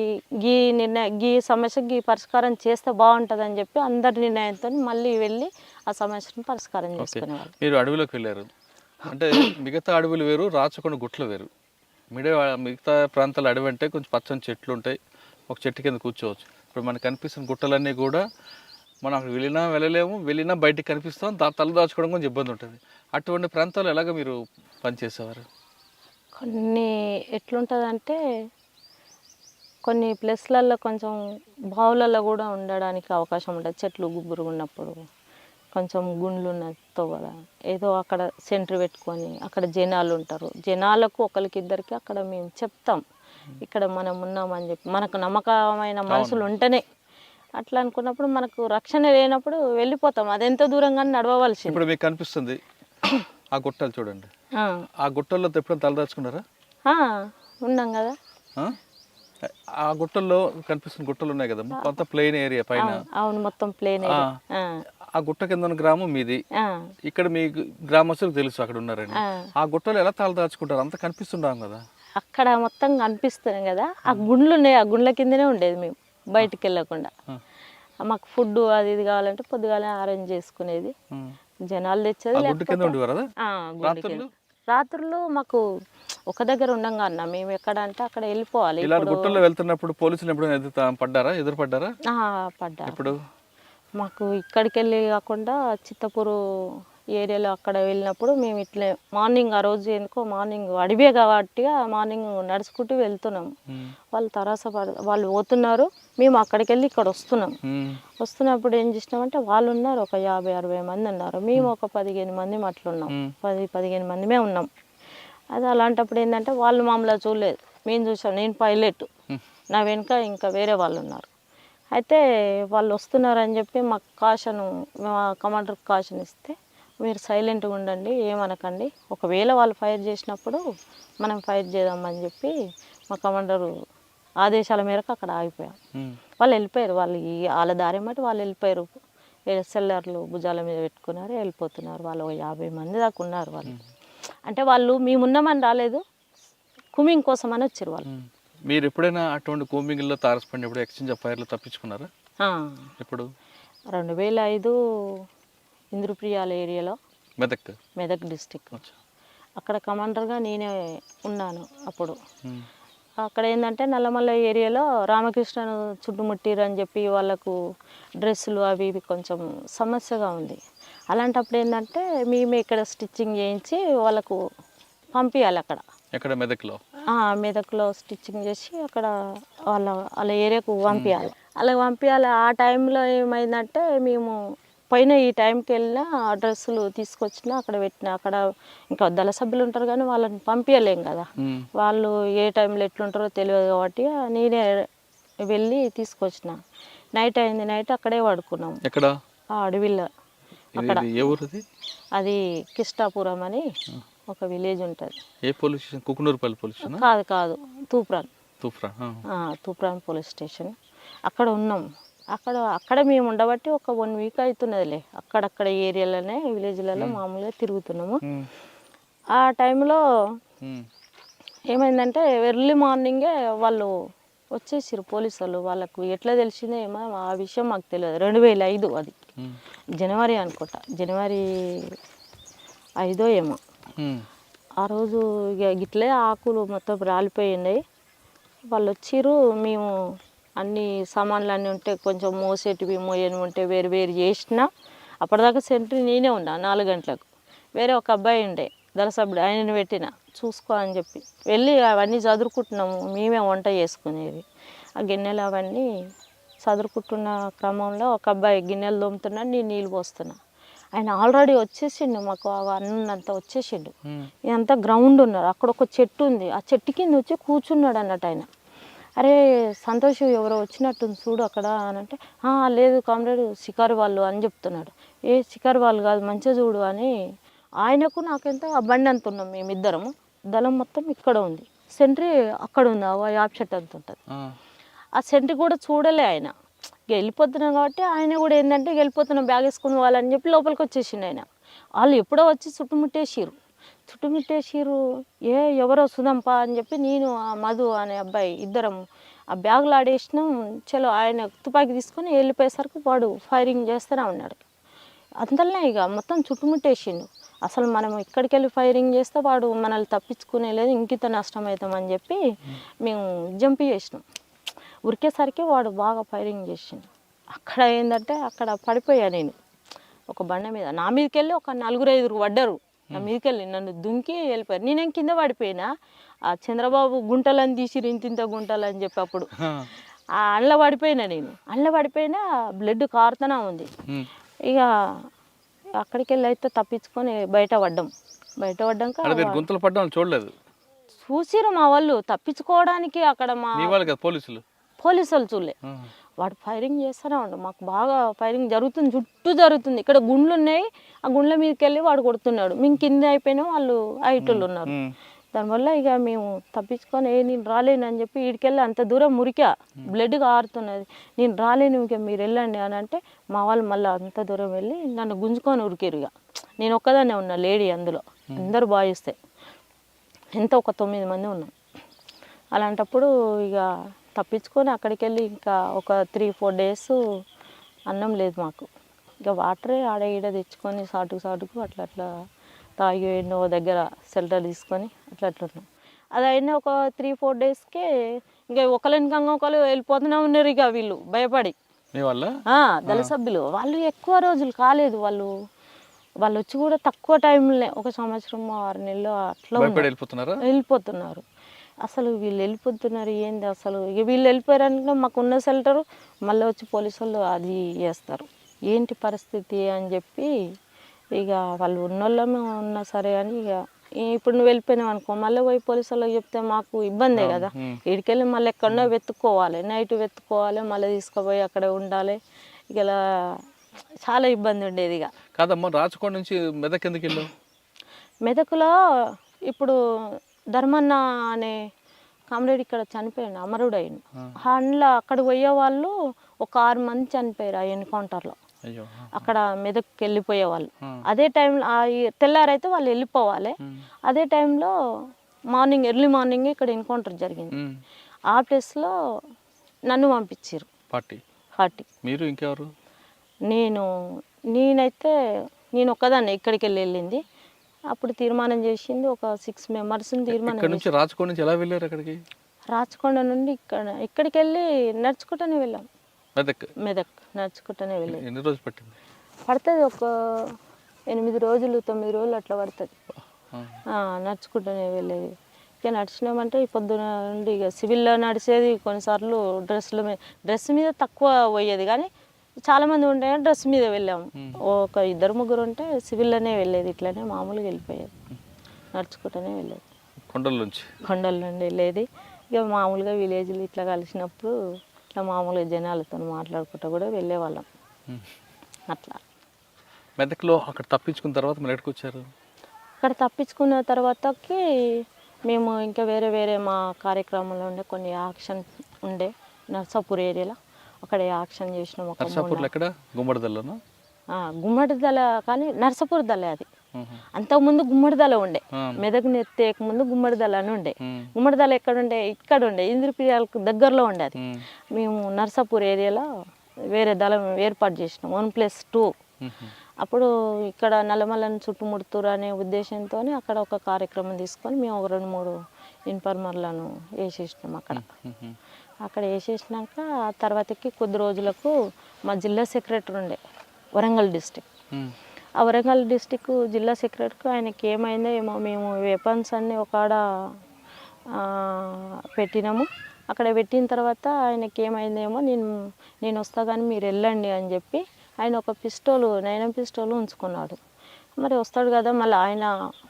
గీ సమస్యకి పరిష్కారం చేస్తే బాగుంటుంది అని చెప్పి అందరి నిర్ణయంతో మళ్ళీ వెళ్ళి ఆ సమస్యను పరిష్కారం చేసుకునేవాళ్ళు. మీరు అడవిలోకి వెళ్ళారు అంటే మిగతా అడవులు వేరు, రాచకొండ గుట్లు వేరు. మిగతా ప్రాంతాల అడవి అంటే కొంచెం పచ్చని చెట్లు ఉంటాయి, ఒక చెట్టు కింద కూర్చోవచ్చు. ఇప్పుడు మనకు కనిపిస్తున్న గుట్టలన్నీ కూడా మనం అక్కడ వెళ్ళినా బయటికి కనిపిస్తాం, తల దాచుకోవడం కొంచెం ఇబ్బంది ఉంటుంది. అటువంటి ప్రాంతాలు ఎలాగ మీరు పనిచేసేవారు? కొన్ని ఎట్లుంటుందంటే కొన్ని ప్లేస్లలో కొంచెం బావులలో కూడా ఉండడానికి అవకాశం ఉంటుంది. చెట్లు గుబ్బురు ఉన్నప్పుడు కొంచెం గుండ్లు ఉన్నతో కదా ఏదో అక్కడ సెంటర్ పెట్టుకొని అక్కడ జనాలు ఉంటారు, జనాలకు ఒకరికిద్దరికి అక్కడ మేము చెప్తాం ఇక్కడ మనం ఉన్నామని చెప్పి. మనకు నమ్మకమైన మనుషులు ఉంటేనే, అట్లా అనుకున్నప్పుడు మనకు రక్షణ లేనప్పుడు వెళ్ళిపోతాం, అదెంత దూరంగా నడవవలసింది. ఇప్పుడు మీకు కనిపిస్తుంది ఆ గుట్టలు చూడండి, ఆ గుట్టల్లో ఎప్పుడైనా తలదాచుకున్నారా? ఉన్నాం కదా. ఆ గుట్టల్లో కనిపిస్తున్న గుట్టలు ఉన్నాయి కదా, కొంత ప్లెయిన్ ఏరియా పైన. అవును, మొత్తం ప్లెయిన్ ఏరియా. ఆ గుట్ట కింద ఉన్న గ్రామం మీది, ఇక్కడ మీ గ్రామస్తులకు తెలుసు అక్కడ ఉన్నారని. ఆ గుట్టలు ఎలా తలదాచుకుంటారు? అంత కనిపిస్తుంటాం కదా అక్కడ మొత్తం కనిపిస్తున్నాం కదా. ఆ గుండ్లు ఉన్నాయి, ఆ గుండ్ల కిందనే ఉండేది మేము, బయటికి వెళ్ళకుండా. మాకు ఫుడ్ అది ఇది కావాలంటే పొద్దుగానే అరేంజ్ చేసుకునేది, జనాలు తెచ్చేది ఆ గుడ్డు కింద లేకపోతే ఉండేవారు కదా ఆ, గుండె కింద. రాత్రులు? రాత్రులు మాకు ఒక దగ్గర ఉండంగా అన్న మేము ఎక్కడ అంటే అక్కడ వెళ్ళిపోవాలి. ఇలాంటి ఇప్పుడు గుట్టల్లో వెళ్తున్నప్పుడు పోలీసులు ఎప్పుడైనా ఎదురుపడ్డారా పడ్డా ఎప్పుడు? మాకు ఇక్కడికి వెళ్ళి కాకుండా చిత్తపూరు ఏరియాలో అక్కడ వెళ్ళినప్పుడు మేము ఇట్లే మార్నింగ్ ఆ రోజు ఎందుకో మార్నింగ్ అడివే కాబట్టి మార్నింగ్ నడుచుకుంటూ వెళ్తున్నాం. వాళ్ళు వాళ్ళు పోతున్నారు, మేము అక్కడికి వెళ్ళి ఇక్కడ వస్తున్నాం. వస్తున్నప్పుడు ఏం చేసినామంటే వాళ్ళు ఉన్నారు, ఒక 50-60 మంది ఉన్నారు, మేము ఒక 15 మంది అట్లున్నాం. 10-15 మందిమే ఉన్నాం. అది అలాంటప్పుడు ఏంటంటే వాళ్ళు మామూలుగా చూడలేదు, మేము చూసాం. నేను పైలట్, నా వెనుక ఇంకా వేరే వాళ్ళు ఉన్నారు. అయితే వాళ్ళు వస్తున్నారని చెప్పి మాకు మా కమాండర్కి కాషన్ ఇస్తే, మీరు సైలెంట్గా ఉండండి, ఏమనకండి, ఒకవేళ వాళ్ళు ఫైర్ చేసినప్పుడు మనం ఫైర్ చేద్దామని చెప్పి మా కమాండరు ఆదేశాల మేరకు అక్కడ ఆగిపోయాం. వాళ్ళు వెళ్ళిపోయారు, వాళ్ళ దారి మట్టి వాళ్ళు వెళ్ళిపోయారు. ఎస్ఎల్ఆర్లు భుజాల మీద పెట్టుకున్నారు, వెళ్ళిపోతున్నారు. వాళ్ళు ఒక 50 మంది దాకా ఉన్నారు. వాళ్ళు అంటే వాళ్ళు మేమున్నామని రాలేదు, కుమింగ్ కోసం అని వచ్చారు వాళ్ళు. మీరు ఎప్పుడైనా అటువంటి కూంబింగ్లో తారసపడినప్పుడు ఎక్స్చేంజ్ ఆఫ్ ఫైర్లో తప్పించుకున్నారా? ఎప్పుడు? 2005 ఇంద్రప్రియాల ఏరియాలో, మెదక్ డిస్టిక్. అక్కడ కమాండర్గా నేనే ఉన్నాను అప్పుడు. అక్కడ ఏంటంటే నల్లమల్ల ఏరియాలో రామకృష్ణను చుట్టుముట్టిరు అని చెప్పి వాళ్ళకు డ్రెస్సులు అవి ఇవి కొంచెం సమస్యగా ఉంది. అలాంటప్పుడు ఏంటంటే మేమే ఇక్కడ స్టిచ్చింగ్ చేయించి వాళ్ళకు పంపించాలి. ఎక్కడ? మెదక్లో స్టిచ్చింగ్ చేసి అక్కడ వాళ్ళ ఏరియాకు పంపించాలి. అలా పంపించాలి. ఆ టైంలో ఏమైందంటే మేము పైన ఈ టైంకి వెళ్ళినా ఆ డ్రెస్సులు తీసుకొచ్చినా అక్కడ పెట్టినా, అక్కడ ఇంకా దళ సభ్యులు ఉంటారు కానీ వాళ్ళని పంపించలేం కదా, వాళ్ళు ఏ టైంలో ఎట్లుంటారో తెలియదు కాబట్టి నేనే వెళ్ళి తీసుకొచ్చిన. నైట్ అయింది, నైట్ అక్కడే పడుకున్నాం. ఎక్కడ? ఆ అడవిలో. అక్కడ అది కిష్టాపురం అని ఒక విలేజ్ ఉంటుంది. ఏ police station? Kukunoorpally police station? కాదు, తూప్రాన్ పోలీస్ స్టేషన్. అక్కడ ఉన్నాం. అక్కడ మేము ఉండబట్టి ఒక 1 వీక్ అవుతున్నదిలే. అక్కడక్కడ ఏరియాలోనే విలేజ్లలో మామూలుగా తిరుగుతున్నాము. ఆ టైంలో ఏమైందంటే ఎర్లీ మార్నింగే వాళ్ళు వచ్చేసారు పోలీసు వాళ్ళు. వాళ్ళకు ఎట్లా తెలిసిందో ఏమో ఆ విషయం మాకు తెలియదు. 2005 అది జనవరి అనుకుంటా, జనవరి 5 ఏమో. ఆ రోజు ఇక గిట్లే ఆకులు మొత్తం రాలిపోయినాయి. వాళ్ళు వచ్చిర్రు, మేము అన్ని సామాన్లు అన్నీ ఉంటే కొంచెం మోసేటివి మోయని ఉంటే వేరు వేరు చేసిన. అప్పటిదాకా సెంట్రీ నేనే ఉన్నా 4 గంటలకు. వేరే ఒక అబ్బాయి ఉండే దళసభ్యుడు, ఆయనని పెట్టిన చూసుకో అని చెప్పి వెళ్ళి అవన్నీ చదురుకుంటున్నాము. మేమే వంట చేసుకునేది. ఆ గిన్నెలు అవన్నీ చదురుకుంటున్న క్రమంలో ఒక అబ్బాయి గిన్నెలు తోముతున్నాడు, నేను నీళ్ళు పోస్తున్నా. ఆయన ఆల్రెడీ వచ్చేసిండు, మాకు అన్నంతా వచ్చేసిండు. ఇదంతా గ్రౌండ్ ఉన్నారు, అక్కడ ఒక చెట్టు ఉంది, ఆ చెట్టు కింద వచ్చి కూర్చున్నాడు అన్నట్టు ఆయన. అరే సంతోష్ ఎవరో వచ్చినట్టుంది చూడు అక్కడ అని అంటే, లేదు కామ్రేడ్ షికారు వాళ్ళు అని చెప్తున్నాడు. ఏ షికారు వాళ్ళు కాదు, మంచిగా చూడు అని. ఆయనకు నాకెంత బండి అంత ఉన్నాం మేమిద్దరము. దళం మొత్తం ఇక్కడ ఉంది, సెంట్రీ అక్కడ ఉంది, యాప్ చెట్టు అంత ఉంటుంది. ఆ సెంట్రీ కూడా చూడలే ఆయన. వెళ్ళిపోతున్నాం కాబట్టి ఆయన కూడా ఏంటంటే వెళ్ళిపోతున్నాం బ్యాగ్ వేసుకుని వాళ్ళని చెప్పి లోపలికి వచ్చేసిండు ఆయన. వాళ్ళు ఎప్పుడో వచ్చి చుట్టుముట్టేసిరు. ఎవరో సుధంపా అని చెప్పి నేను ఆ మధు అనే అబ్బాయి ఇద్దరం ఆ బ్యాగులు ఆడేసినాం. చలో ఆయన తుపాకీ తీసుకొని వెళ్ళిపోయేసరికి వాడు ఫైరింగ్ చేస్తూనే ఉన్నాడు. అంతలోనే ఇక మొత్తం చుట్టుముట్టేసిండు. అసలు మనం ఇక్కడికి వెళ్ళి ఫైరింగ్ చేస్తే వాడు మనల్ని తప్పించుకునే లేదు, ఇంకిత నష్టం అవుతామని చెప్పి మేము జంప్ చేసినాం. ఉరికేసరికి వాడు బాగా ఫైరింగ్ చేసిండు. అక్కడ ఏంటంటే అక్కడ పడిపోయా నేను ఒక బండ మీద. నా మీదకి వెళ్ళి ఒక 4-5 పడ్డారు. నా మీదకి వెళ్ళి నన్ను దుంకి వెళ్ళిపోయారు. నేనేం కింద పడిపోయినా. ఆ చంద్రబాబు గుంటలని తీసిరు, ఇంత గుంటలు అని చెప్పి అప్పుడు అందులో పడిపోయినా. నేను అందులో పడిపోయినా, బ్లడ్ కారుతూనే ఉంది. ఇక అక్కడికి వెళ్ళి అయితే తప్పించుకొని బయట పడ్డాక గుంతలు పడ్డం చూడలేదు, చూసిరు మా వాళ్ళు తప్పించుకోవడానికి. అక్కడ మా పోలీసు వాళ్ళు చూడలే. వాడు ఫైరింగ్ చేస్తూనే ఉండు. మాకు బాగా ఫైరింగ్ జరుగుతుంది, చుట్టూ జరుగుతుంది. ఇక్కడ గుండ్లు ఉన్నాయి, ఆ గుండ్ల మీదకి వెళ్ళి వాడు కొడుతున్నాడు. మేము కింద అయిపోయినా, వాళ్ళు హైటోళ్ళు ఉన్నారు. దానివల్ల ఇక మేము తప్పించుకొని నేను రాలేను అని చెప్పి వీడికెళ్ళి అంత దూరం మురికా, బ్లడ్ కారుతున్నది. నేను రాలేను, ఇక మీరు వెళ్ళండి అని అంటే మా వాళ్ళు మళ్ళీ అంత దూరం వెళ్ళి నన్ను గుంజుకొని ఉరికిరు. ఇక నేను ఒక్కదాన్నే ఉన్నా లేడీ, అందులో అందరూ బాయిస్తే ఎంత ఒక 9 మంది ఉన్నాం. అలాంటప్పుడు ఇక తప్పించుకొని అక్కడికి వెళ్ళి ఇంకా ఒక 3-4 డేస్ అన్నం లేదు మాకు. ఇక వాటరే ఆడ ఈడ తెచ్చుకొని సాటుకు అట్లా అట్లా తాగి ఎన్నో దగ్గర షెల్టర్ తీసుకొని అట్లా అట్లా ఉన్నాం. అది అయినా ఒక 3-4 డేస్కే ఇంకా ఒకళ్ళనికంగా ఒకళ్ళు వెళ్ళిపోతూనే ఉన్నారు ఇక వీళ్ళు భయపడి. మీ వల్ల దళ సభ్యులు వాళ్ళు ఎక్కువ రోజులు కాలేదు, వాళ్ళు వచ్చి కూడా తక్కువ టైంలో 1 సంవత్సరం 6 నెలలు అట్లా వెళ్ళిపోతున్నారు. అసలు వీళ్ళు వెళ్ళిపోతున్నారు ఏంది అసలు. ఇక వీళ్ళు వెళ్ళిపోయారంటే మాకున్న షెల్టరు మళ్ళీ వచ్చి పోలీసు వాళ్ళు అది చేస్తారు, ఏంటి పరిస్థితి అని చెప్పి ఇక వాళ్ళు ఉన్నోళ్ళమే ఉన్నా సరే అని ఇక ఇప్పుడు నువ్వు వెళ్ళిపోయినావు అనుకో మళ్ళీ పోయి పోలీసు వాళ్ళకి చెప్తే మాకు ఇబ్బందే కదా. ఇక్కడికెళ్ళి మళ్ళీ ఎక్కడో వెతుక్కోవాలి, నైట్ వెతుక్కోవాలి, మళ్ళీ తీసుకుపోయి అక్కడ ఉండాలి. ఇక ఇలా చాలా ఇబ్బంది ఉండేది. ఇక కాదమ్మా, రాచకొండ నుంచి మెదక్ ఎందుకు వెళ్ళావు? మెదకులో ఇప్పుడు ధర్మన్న అనే కామ్రేడ్ ఇక్కడ చనిపోయాడు, అమరుడు అయ్యిండు. అందులో అక్కడికి పోయే వాళ్ళు ఒక 6 మంది చనిపోయారు ఆ ఎన్కౌంటర్లో. అక్కడ మెదక్కి వెళ్ళిపోయేవాళ్ళు. అదే టైంలో తెల్లారైతే వాళ్ళు వెళ్ళిపోవాలి. అదే టైంలో ఎర్లీ మార్నింగ్ ఇక్కడ ఎన్కౌంటర్ జరిగింది. ఆ ప్లేస్లో నన్ను పంపించారు పార్టీ. మీరు ఇంకెవరు? నేనైతే ఒక్కదాన్ని ఇక్కడికి వెళ్ళింది. అప్పుడు తీర్మానం చేసింది ఒక 6 మెంబర్స్ని తీర్మానం. రాచకొండ నుంచి ఎలా వెళ్ళారు అక్కడికి? రాచకొండ నుండి ఇక్కడికి వెళ్ళి నడుచుకుంటూనే వెళ్ళాం. మెదక్ నడుచుకుంటూనే వెళ్ళేది. ఎన్ని రోజులు పట్టింది? పడుతుంది ఒక 8 రోజులు 9 రోజులు అట్లా పడుతుంది. నడుచుకుంటూనే వెళ్ళేది. ఇక నడిచినామంటే ఈ పొద్దున నుండి ఇక సివిల్లో నడిచేది. కొన్నిసార్లు డ్రెస్ మీద తక్కువ పోయేది, కానీ చాలామంది ఉండే డ్రెస్ మీద వెళ్ళాము. ఒక 2-3 ఉంటే సివిల్లోనే వెళ్ళేది. ఇట్లనే మామూలుగా వెళ్ళిపోయేది, నడుచుకుంటూనే వెళ్ళేది. కొండల నుండి వెళ్ళేది. ఇక మామూలుగా విలేజ్లు ఇట్లా కలిసినప్పుడు ఇట్లా మామూలుగా జనాలతో మాట్లాడుకుంటూ కూడా వెళ్ళేవాళ్ళం. అట్లా మెదక్లో అక్కడ తప్పించుకున్న తర్వాత మీరు ఎక్కడికి వచ్చారు? అక్కడ తప్పించుకున్న తర్వాతకి మేము ఇంకా వేరే మా కార్యక్రమంలో ఉండే కొన్ని యాక్షన్ ఉండే నర్సాపూర్ ఏరియాలో, అక్కడ యాక్షన్ చేసినాం. నర్సాపూర్లో ఎక్కడ? గుమ్మడిదలనా? గుమ్మడిదల, కానీ నర్సాపూర్ దళ అది. అంతకుముందు గుమ్మడిదల ఉండే, మెదక్ నెత్తేక ముందు గుమ్మడిదల అని ఉండే. గుమ్మడిదల ఎక్కడ ఉండే ఇంద్రప్రియాలకు దగ్గరలో ఉండే. అది మేము నర్సాపూర్ ఏరియాలో వేరే దళం ఏర్పాటు చేసినాం 1+2. అప్పుడు ఇక్కడ నల్లమల్లని చుట్టుముడుతురు అనే ఉద్దేశంతో అక్కడ ఒక కార్యక్రమం తీసుకొని మేము ఒక 2-3 ఇన్ఫార్మర్లను వేసేసినాం అక్కడ వేసేసినాక ఆ తర్వాతకి కొద్ది రోజులకు మా జిల్లా సెక్రటరీ ఉండే వరంగల్ డిస్టిక్. ఆ వరంగల్ డిస్టిక్ జిల్లా సెక్రటరీకి ఆయనకి ఏమైందో ఏమో, మేము వెపన్స్ అన్నీ ఒకడ పెట్టినాము. అక్కడ పెట్టిన తర్వాత ఆయనకి ఏమైందేమో, నేను వస్తా కానీ మీరు వెళ్ళండి అని చెప్పి ఆయన ఒక 9 పిస్టోలు ఉంచుకున్నాడు. మరి వస్తాడు కదా, మళ్ళీ ఆయన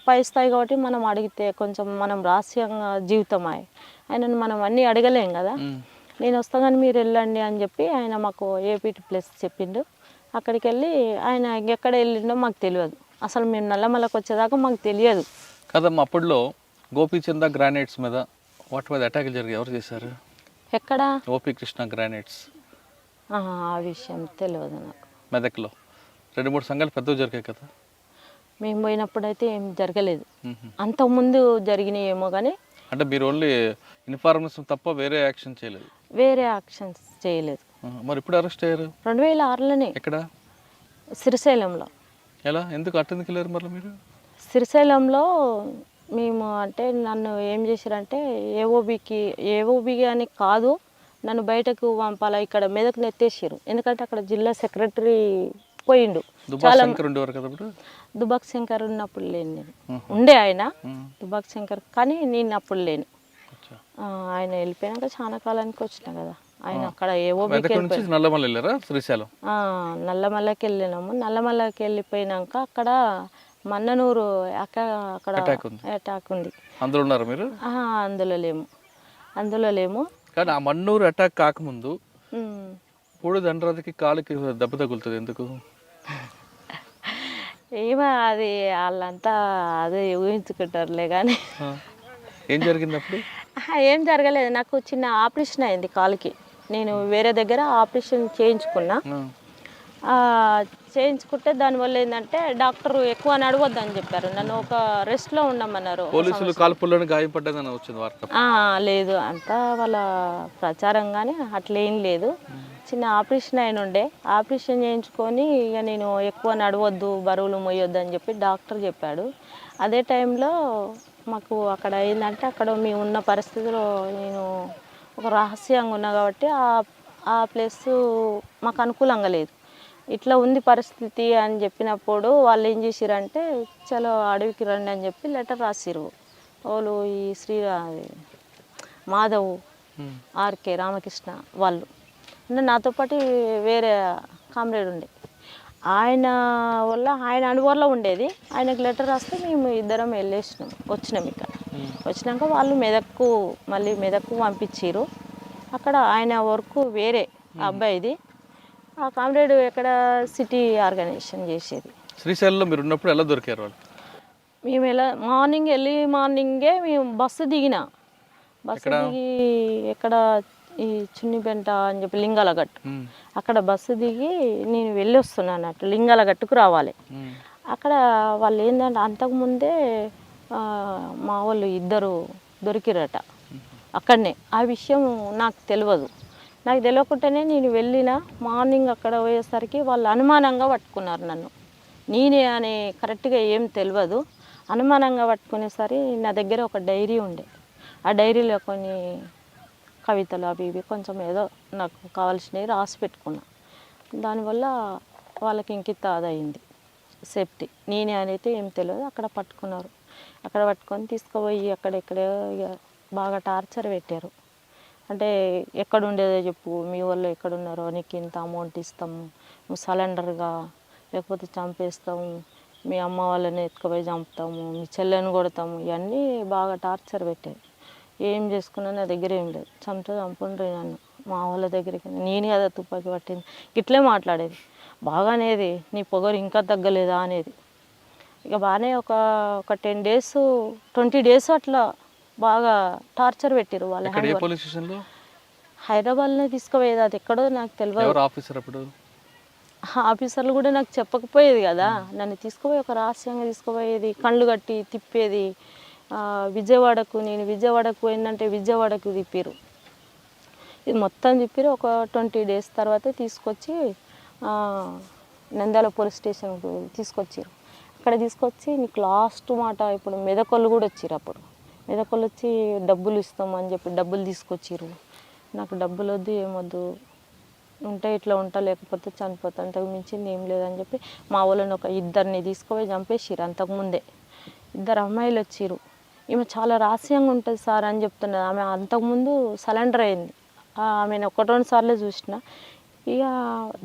పై స్థాయి కాబట్టి మనం అడిగితే కొంచెం మనం రహస్యంగా జీవితం ఆయనను మనం అన్నీ అడగలేం కదా. నేను వస్తా కానీ మీరు వెళ్ళండి అని చెప్పి ఆయన మాకు ఏపీటీ ప్లేస్ చెప్పిండు. అక్కడికి వెళ్ళి ఆయన ఎక్కడ వెళ్ళిండో మాకు తెలియదు. అసలు మేము నల్లమల్లకి వచ్చేదాకా మాకు తెలియదు. కదమ్మా, అప్పట్లో గోపీచంద గ్రానైట్స్ మీద వాటి మీద అటాకులు జరిగి ఎవరు చేశారు? ఎక్కడ? OP Krishna granites. ఆ విషయం తెలియదు నాకు. మెదక్లో 2-3 సంఘాలు పెద్దవి జరిగాయి కదా. మేము పోయినప్పుడు అయితే ఏం జరగలేదు. అంతకుముందు జరిగినాయేమో కానీ. అంటే మీరు ఓన్లీ ఇన్ఫర్మేషన్ తప్ప వేరే యాక్షన్ చేయలేదు? వేరే యాక్షన్స్ చేయలేదు. మరి ఇప్పుడు అరెస్ట్ అయ్యారు? 2006లోనే. ఎక్కడ? శ్రీశైలంలో. ఎలా, ఎందుకు అట్టెందుకు వెళ్ళారు మళ్ళీ మీరు? శ్రీశైలంలో మేము అంటే నన్ను ఏం చేశారంటే ఏఓబి అని కాదు, నన్ను బయటకు పంపాలా, ఇక్కడ మెదక్ నెత్తేసారు. ఎందుకంటే అక్కడ జిల్లా సెక్రటరీ పోయిండు. దుబాక్ శంకర్ ఉన్నప్పుడు లేను నేను, ఉండే ఆయన దుబాక్ శంకర్, కానీ నేను అప్పుడు లేను. ఆయన వెళ్ళిపోయినాక చాలా కాలానికి వచ్చిన కదా. ఆయన అక్కడ నల్లమల్లకి వెళ్ళినాము. నల్లమల్లకి వెళ్ళిపోయినాక అక్కడ మన్ననూరు అక్కడ అటాక్ ఉంది. అందులో లేము. కానీ ఆ మన్నూరు అటాక్ కాకముందు పూడి దండరాజుకి కాలుకి దెబ్బ తగులుతుంది ఎందుకు? ఏమో అది వాళ్ళంతా అదే ఊహించుకుంటారులే. కానీ ఏం జరిగింది అప్పుడు? ఏం జరగలేదు. నాకు చిన్న ఆపరేషన్ అయింది కాలుకి. నేను వేరే దగ్గర ఆపరేషన్ చేయించుకున్నా. చేయించుకుంటే దానివల్ల ఏంటంటే డాక్టర్ ఎక్కువ నడవద్దని చెప్పారు. నన్ను ఒక రెస్ట్లో ఉండమన్నారు. పోలీసులు కాల్పుల్లోనే గాయపడ్డదని వచ్చింది వార్త. లేదు, అంతా వాళ్ళ ప్రచారం, కానీ అట్లేం లేదు. చిన్న ఆపరేషన్ అయిన ఉండే. ఆపరేషన్ చేయించుకొని ఇక నేను ఎక్కువ నడవద్దు, బరువులు మోయొద్దు అని చెప్పి డాక్టర్ చెప్పాడు. అదే టైంలో మాకు అక్కడ ఏంటంటే అక్కడ మేము ఉన్న పరిస్థితిలో నేను ఒక రహస్యంగా ఉన్నా కాబట్టి ఆ ప్లేస్ మాకు అనుకూలంగా లేదు. ఇట్లా ఉంది పరిస్థితి అని చెప్పినప్పుడు వాళ్ళు ఏం చేసిరంటే చలో అడవికి రండి అని చెప్పి లెటర్ రాసిరు. వాళ్ళు ఈ మాధవ్, ఆర్కే రామకృష్ణ వాళ్ళు అంటే నాతో పాటు వేరే కామ్రేడ్ ఉండే. ఆయన వల్ల ఆయన అనుభవంలో ఉండేది. ఆయనకు లెటర్ రాస్తే మేము ఇద్దరం వచ్చినాం ఇక్కడ. వచ్చినాక వాళ్ళు మళ్ళీ మెదక్కు పంపించారు. అక్కడ ఆయన వర్క్ వేరే అబ్బాయిది. ఆ కామ్రేడ్ ఎక్కడ సిటీ ఆర్గనైజేషన్ చేసేది. శ్రీశైలంలో మీరు ఉన్నప్పుడు ఎలా దొరికారు వాళ్ళు? మేము ఎర్లీ మార్నింగే మేము బస్సు దిగిన. బస్సు దిగి ఎక్కడ ఈ చున్నిపెంట అని చెప్పి లింగాలగట్టు, అక్కడ బస్సు దిగి నేను వెళ్ళి వస్తున్నాను అన్నట్టు. లింగాలగట్టుకు రావాలి. అక్కడ వాళ్ళు ఏంటంటే అంతకుముందే మా వాళ్ళు ఇద్దరు దొరికిరట అక్కడనే. ఆ విషయం నాకు తెలియదు. నాకు తెలియకుండానే నేను వెళ్ళిన మార్నింగ్ అక్కడ పోయేసరికి వాళ్ళు అనుమానంగా పట్టుకున్నారు నన్ను. నేనే అని కరెక్ట్గా ఏం తెలియదు. అనుమానంగా పట్టుకునేసరి నా దగ్గర ఒక డైరీ ఉండే. ఆ డైరీలో కొన్ని కవితలు అవి ఇవి కొంచెం ఏదో నాకు కావాల్సినవి రాసి పెట్టుకున్నా. దానివల్ల వాళ్ళకి ఇంకిత అదయింది సేఫ్టీ. నేనే అనేది ఏం తెలియదు. అక్కడ పట్టుకున్నారు. అక్కడ పట్టుకొని తీసుకుపోయి అక్కడెక్కడే ఇక బాగా టార్చర్ పెట్టారు. అంటే ఎక్కడ ఉండేదో చెప్పు, మీ వాళ్ళు ఎక్కడున్నారో, నీకు ఇంత అమౌంట్ ఇస్తాము, నువ్వు సరెండర్గా లేకపోతే చంపేస్తాము, మీ అమ్మ వాళ్ళని ఎత్తుకుపోయి చంపుతాము, మీ చెల్లెని కొడతాము, ఇవన్నీ బాగా టార్చర్ పెట్టారు. ఏం చేసుకున్నా నా దగ్గర ఏం లేదు. చంపుండ్రి నన్ను మా వాళ్ళ దగ్గరికి. నేను కదా తుపాకీ పట్టింది. ఇట్లే మాట్లాడేది. బాగా అనేది నీ పొగరు ఇంకా తగ్గలేదా అనేది. ఇక బాగానే ఒక 10 days 20 days అట్లా బాగా టార్చర్ పెట్టారు వాళ్ళు. హైదరాబాద్లో తీసుకుపోయేది. అది ఎక్కడో నాకు తెలియదు. ఆఫీసర్లు కూడా నాకు చెప్పకపోయేది కదా. నన్ను తీసుకుపోయి ఒక రహస్యంగా తీసుకుపోయేది. కళ్ళు కట్టి తిప్పేది. నేను విజయవాడకు పోయిందంటే విజయవాడకు తిప్పారు. ఇది మొత్తం తిప్పారు. ఒక 20 days తర్వాత తీసుకొచ్చి నంద్యాల పోలీస్ స్టేషన్కు తీసుకొచ్చారు. అక్కడ తీసుకొచ్చి నీకు లాస్ట్ మాట ఇప్పుడు మెదకోళ్ళు కూడా వచ్చారు. అప్పుడు మెదకోళ్ళు వచ్చి డబ్బులు ఇస్తామని చెప్పి డబ్బులు తీసుకొచ్చారు. నాకు డబ్బులు వద్దు, ఏమొద్దు, ఉంటే ఇట్లా ఉంటా లేకపోతే చనిపోతా, అంతకు మించింది ఏం లేదని చెప్పి మా వాళ్ళని ఒక 2 తీసుకుపోయి చంపేసారు. అంతకుముందే 2 అమ్మాయిలు వచ్చారు. ఈమె చాలా రహస్యంగా ఉంటుంది సార్ అని చెప్తున్నది. ఆమె అంతకుముందు సరెండర్ అయింది. ఆమెను 1-2 సార్లు చూసిన. ఇక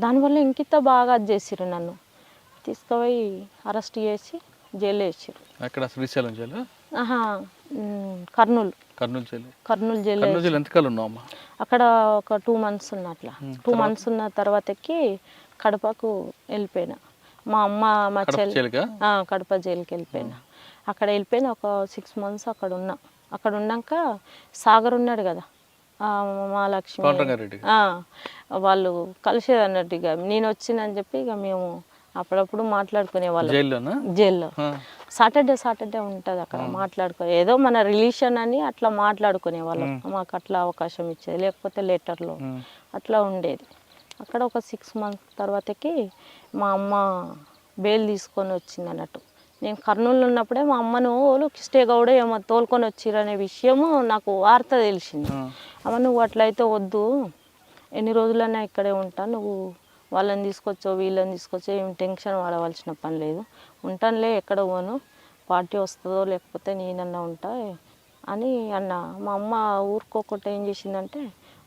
దానివల్ల ఇంకిత బాగా అది చేసారు. నన్ను తీసుకుపోయి అరెస్ట్ చేసి జైల్లో వేసారు. అక్కడ శ్రీశైలం జైలు? కర్నూలు జైలు. ఎంతకాలం ఉన్నావు? అక్కడ ఒక 2 months ఉన్న. అట్లా 2 months ఉన్న తర్వాతకి కడపకు వెళ్ళిపోయినా. మా అమ్మ మా చెల్లి కడప జైలుకి వెళ్ళిపోయినా. అక్కడ వెళ్ళిపోయిన ఒక 6 months అక్కడ ఉన్నా. అక్కడ ఉన్నాక సాగర్ ఉన్నాడు కదా, మా లక్ష్మి వాళ్ళు కలిసేది అన్నట్టు. ఇక నేను వచ్చిందని చెప్పి ఇక మేము అప్పుడప్పుడు మాట్లాడుకునే వాళ్ళం జైల్లో. సాటర్డే ఉంటుంది అక్కడ ఏదో మన రిలేషన్ అని అట్లా మాట్లాడుకునే వాళ్ళం. మాకు అట్లా అవకాశం ఇచ్చేది, లేకపోతే లెటర్లో అట్లా ఉండేది. అక్కడ ఒక 6 months తర్వాతకి మా అమ్మ బెయిల్ తీసుకొని వచ్చింది అన్నట్టు. నేను కర్నూలు ఉన్నప్పుడే మా అమ్మను కిష్టే గౌడ ఏమో తోలుకొని వచ్చిరనే విషయము నాకు వార్త తెలిసింది. అమ్మ నువ్వు అట్లయితే వద్దు, ఎన్ని రోజులైనా ఇక్కడే ఉంటా, నువ్వు వాళ్ళని తీసుకొచ్చో వీళ్ళని తీసుకొచ్చో ఏం టెన్షన్ పడవలసిన పని లేదు, ఉంటానులే, ఎక్కడ పోను, పార్టీ వస్తుందో లేకపోతే నేనన్నా ఉంటా అని అన్న. మా అమ్మ ఊరుకోకుండా ఏం చేసిందంటే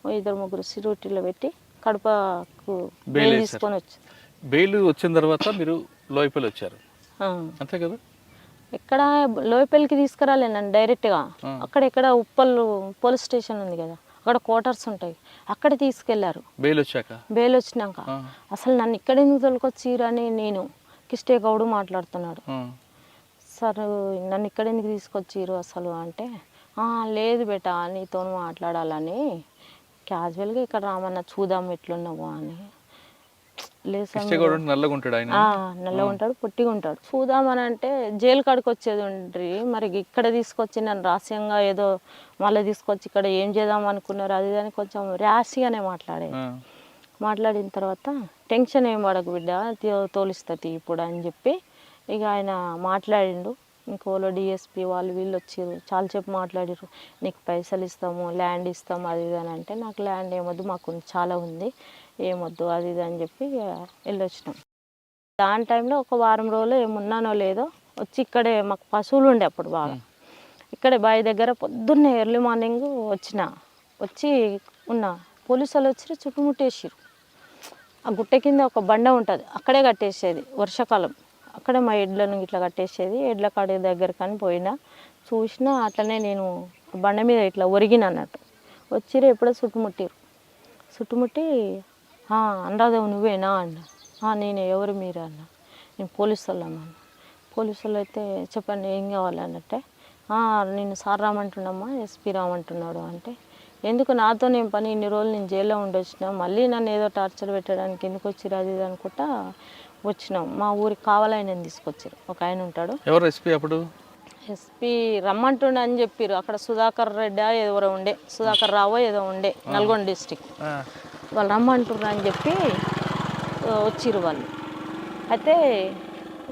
2-3 సిరూటీలో పెట్టి కడపకు బెయిల్ తీసుకొని వచ్చింది. బెయిల్ వచ్చిన తర్వాత మీరు లోయపల్లి వచ్చారు అంతే కదా? ఎక్కడ లోయపల్లికి తీసుకురాలే నన్ను డైరెక్ట్గా. అక్కడ ఉప్పల్ పోలీస్ స్టేషన్ ఉంది కదా, అక్కడ క్వార్టర్స్ ఉంటాయి, అక్కడ తీసుకెళ్లారు బెయిల్ వచ్చినాక. అసలు నన్ను ఇక్కడ ఎందుకు తొలకొచ్చిరని నేను కిష్టే గౌడు మాట్లాడుతున్నాడు. సార్ నన్ను ఇక్కడ ఎందుకు తీసుకొచ్చిరు అసలు అంటే, లేదు బేటా నీతో మాట్లాడాలని క్యాజువల్గా ఇక్కడ రామన్నా చూద్దాం ఎట్లున్నావు అని. నల్లగా ఉంటాడు, పొట్టిగా ఉంటాడు. చూద్దామని అంటే జైలు కాడికి వచ్చేది ఉండ్రి, మరి ఇక్కడ తీసుకొచ్చి నన్ను రహస్యంగా ఏదో మళ్ళీ తీసుకొచ్చి ఇక్కడ ఏం చేద్దాం అనుకున్నారు అది అని కొంచెం ర్యాష్గానే మాట్లాడేది. మాట్లాడిన తర్వాత టెన్షన్ ఏం పడకు బిడ్డ తోలిస్తుంది ఇప్పుడు అని చెప్పి ఇక ఆయన మాట్లాడిండు. ఇంకోలో డిఎస్పి వాళ్ళు వీళ్ళు వచ్చారు, చాలాసేపు మాట్లాడారు. నీకు పైసలు ఇస్తాము, ల్యాండ్ ఇస్తాము, అది ఇది అని అంటే నాకు ల్యాండ్ ఏమొద్దు, మాకు చాలా ఉంది, ఏమొద్దు అది ఇది అని చెప్పి వెళ్ళొచ్చినాం. దాని టైంలో ఒక వారం రోజులు ఏమున్నానో లేదో వచ్చి ఇక్కడే మాకు పశువులు ఉండే అప్పుడు బాగా, ఇక్కడే బావి దగ్గర పొద్దున్నే ఎర్లీ మార్నింగ్ వచ్చి ఉన్నా. పోలీసు వాళ్ళు వచ్చి చుట్టుముట్టేసారు. ఆ గుట్ట కింద ఒక బండ ఉంటుంది, అక్కడే కట్టేసేది వర్షాకాలం, అక్కడే మా ఎడ్లను ఇట్లా కట్టేసేది. ఎడ్ల కాడి దగ్గర కానీ పోయినా చూసినా అట్లనే నేను బండ మీద ఇట్లా ఒరిగిన అన్నట్టు. వచ్చిరు ఎప్పుడో చుట్టుముట్టి అనురాధ నువ్వేనా అన్న. నేను ఎవరు మీరు అన్న. నేను పోలీసు వాళ్ళమ్మా. పోలీసు వాళ్ళు అయితే చెప్పండి ఏం కావాలి అన్నట్టే. నేను సార్ రామంటున్నామ్మా, ఎస్పీ రామంటున్నాడు అంటే, ఎందుకు నాతో నేను పని, ఇన్ని రోజులు నేను జైల్లో ఉండొచ్చినా, మళ్ళీ నన్ను ఏదో టార్చర్ పెట్టడానికి ఎందుకు వచ్చిరు అది ఇది అనుకుంటా వచ్చినాం. మా ఊరికి కావాలని తీసుకొచ్చారు. ఒక ఆయన ఉంటాడు. ఎవరు ఎస్పీ అప్పుడు? ఎస్పీ రమ్మంటుండే అని చెప్పారు. అక్కడ సుధాకర్ రెడ్డి ఎవరో ఉండే, సుధాకర్ రావో ఏదో ఉండే, నల్గొండ డిస్టిక్. వాళ్ళు రమ్మంటున్నారు అని చెప్పి వచ్చిర్రు వాళ్ళు. అయితే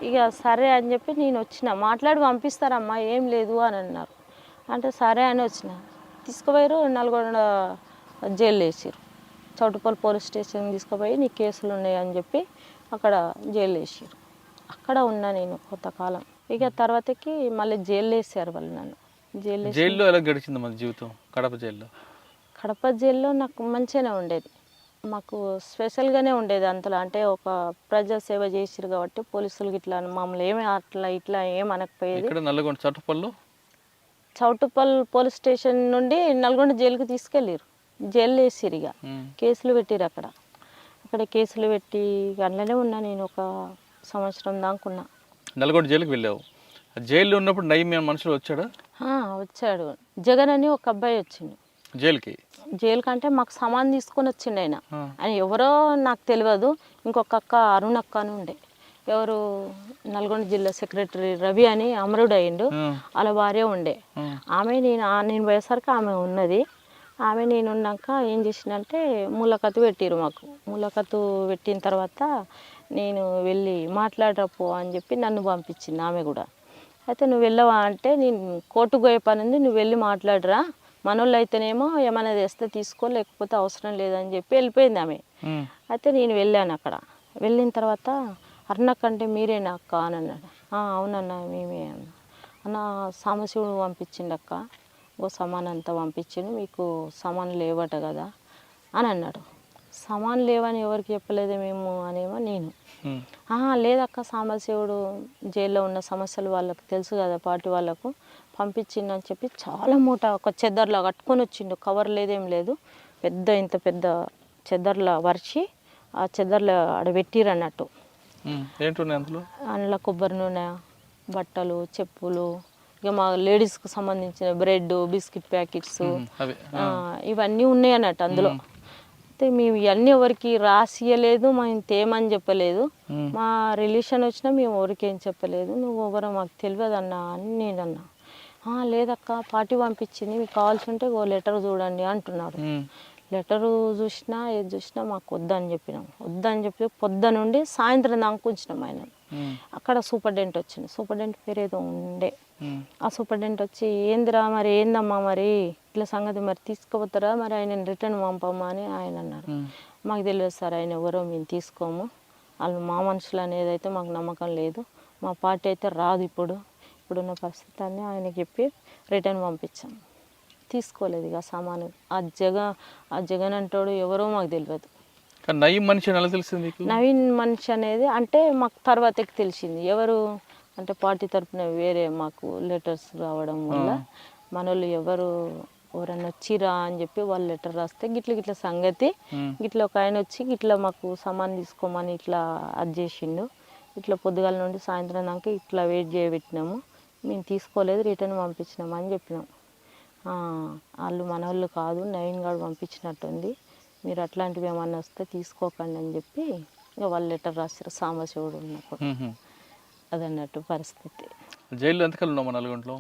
ఇక సరే అని చెప్పి నేను వచ్చిన. మాట్లాడి పంపిస్తారమ్మా, ఏం లేదు అని అన్నారు. అంటే సరే అని వచ్చిన. తీసుకుపోయారు నల్గొండ జైలు వేసారు. చౌటుపల్లి పోలీస్ స్టేషన్కి తీసుకుపోయి నీ కేసులు ఉన్నాయి అని చెప్పి అక్కడ జైలు వేసారు. అక్కడ ఉన్నా నేను కొంతకాలం. ఇక తర్వాతకి మళ్ళీ జైలు వేసారు వాళ్ళు నన్ను. జైల్లో ఎలా గడిచింది మన జీవితం? కడప జైల్లో నాకు మంచిగానే ఉండేది. మాకు స్పెషల్గానే ఉండేది అంతలో. అంటే ఒక ప్రజా సేవ చేసిరు కాబట్టి పోలీసులకి ఇట్లా మమ్మల్ని ఏమి అట్లా ఇట్లా ఏం అనకపోయేది. చౌటుపల్లి పోలీస్ స్టేషన్ నుండి నల్గొండ జైలుకి తీసుకెళ్ళారు. జైలు వేసిరు. ఇక కేసులు పెట్టిరు అక్కడ కేసులు పెట్టి అందులోనే ఉన్నా నేను. ఒక సంవత్సరం దాకున్నా. నల్గొండ జైలుకి వెళ్ళావు. జైల్లో ఉన్నప్పుడు నయం మనుషులు వచ్చాడు. జగన్ అని ఒక అబ్బాయి వచ్చిండు జైలు కంటే మాకు సామాన్ తీసుకొని వచ్చిండు ఆయన. ఆయన ఎవరో నాకు తెలియదు. ఇంకొక అక్క అరుణ్ అక్క అని ఉండే, ఎవరు నల్గొండ జిల్లా సెక్రటరీ రవి అని అమరుడు అయ్యిండు. వాళ్ళ భార్య ఉండే. ఆమె నేను పోయేసరికి ఆమె ఉన్నది. ఆమె నేను ఉన్నాక ఏం చేసిందంటే ములకత్తు పెట్టిరు మాకు. ములకత్తు పెట్టిన తర్వాత నేను వెళ్ళి మాట్లాడరపో అని చెప్పి నన్ను పంపించింది ఆమె కూడా. అయితే నువ్వు వెళ్ళవా అంటే, నేను కోర్టుకు పోయే పని ఉంది, నువ్వు వెళ్ళి మాట్లాడరా, మనోళ్ళు అయితేనేమో ఏమైనా తెస్తే తీసుకో, లేకపోతే అవసరం లేదని చెప్పి వెళ్ళిపోయింది ఆమె. అయితే నేను వెళ్ళాను. అక్కడ వెళ్ళిన తర్వాత అరుణక్క అంటే మీరేనా అక్క అని అన్నాడు. అవునన్నా మేమే అన్న. అన్న సాంబశివుడు పంపించిండు అక్క, ఓ సామాన్ అంతా పంపించిండు, మీకు సామాన్ లేవట కదా అని అన్నాడు. సామాన్ లేవని ఎవరికి చెప్పలేదే మేము అనేమో నేను. లేదక్క సాంబశివుడు జైల్లో ఉన్న సమస్యలు వాళ్ళకి తెలుసు కదా, పార్టీ వాళ్ళకు పంపించిండు అని చెప్పి చాలా మూట ఒక చెద్దర్లా కట్టుకొని వచ్చిండు. కవర్ లేదేం లేదు, ఇంత పెద్ద చెద్దర్లా వరిచి ఆ చెద్దర్లో ఆడ పెట్టిరు అన్నట్టు. అందులో కొబ్బరి నూనె, బట్టలు, చెప్పులు, ఇక మా లేడీస్కి సంబంధించిన బ్రెడ్, బిస్కెట్ ప్యాకెట్స్ ఇవన్నీ ఉన్నాయి అన్నట్టు అందులో. అయితే మేము ఇవన్నీ ఎవరికి రాసియలేదు, మేము తేమని చెప్పలేదు. మా రిలేషన్ వచ్చినా మేము ఎవరికి ఏం చెప్పలేదు. నువ్వు ఎవరో మాకు తెలియదు అన్నా అని నేను అన్నా. లేదక్క పార్టీ పంపించింది, మీకు కావాల్సి ఉంటే ఓ లెటర్ చూడండి అంటున్నాడు. లెటరు చూసినా ఏది చూసినా మాకు వద్దని చెప్పి పొద్దు నుండి సాయంత్రం దాకా ఉంచినాం ఆయన. అక్కడ సూపరింటెండెంట్ వచ్చింది. సూపరింటెండెంట్ పేరు ఏదో ఉండే. ఆ సూపరింటెండెంట్ వచ్చి ఏందిరా మరి ఏందమ్మా మరి ఇట్లా సంగతి, మరి తీసుకుపోతారా, మరి ఆయన రిటర్న్ పంపమ్మా అని ఆయన అన్నారు. మాకు తెలియదు సార్, ఆయన ఎవరో మేము తీసుకోము, వాళ్ళు మా మనుషులు అనేది అయితే మాకు నమ్మకం లేదు, మా పార్టీ అయితే రాదు ఇప్పుడున్న పరిస్థితి అని ఆయన చెప్పి రిటర్న్ పంపించాం. తీసుకోలేదు ఇక సామాను. ఆ జగన్ అంటాడు ఎవరో మాకు తెలియదు. నవీన్ మనిషి అనేది అంటే మాకు తర్వాతకి తెలిసింది ఎవరు అంటే, పార్టీ తరఫున వేరే మాకు లెటర్స్ రావడం వల్ల మనోళ్ళు ఎవరన్నా వచ్చిరా అని చెప్పి వాళ్ళు లెటర్ రాస్తే గిట్ల సంగతి, గిట్ల ఒక ఆయన వచ్చి గిట్ల మాకు సామాన్ తీసుకోమని ఇట్లా అది చేసిండు, ఇట్లా పొద్దుగాల నుండి సాయంత్రం దాకా ఇట్లా వెయిట్ చేయబెట్టినాము, మేము తీసుకోలేదు, రిటర్న్ పంపించినాము అని చెప్పినాం. వాళ్ళు మన వాళ్ళు కాదు, నవీన్ గారు పంపించినట్టుంది, మీరు అట్లాంటివి ఏమన్నా వస్తే తీసుకోకండి అని చెప్పి ఇక వాళ్ళు లెటర్ రాశారు సాంబశివుడు ఉన్నప్పుడు. అదన్నట్టు పరిస్థితి. జైల్లో ఎంతకాలం ఉన్నాము?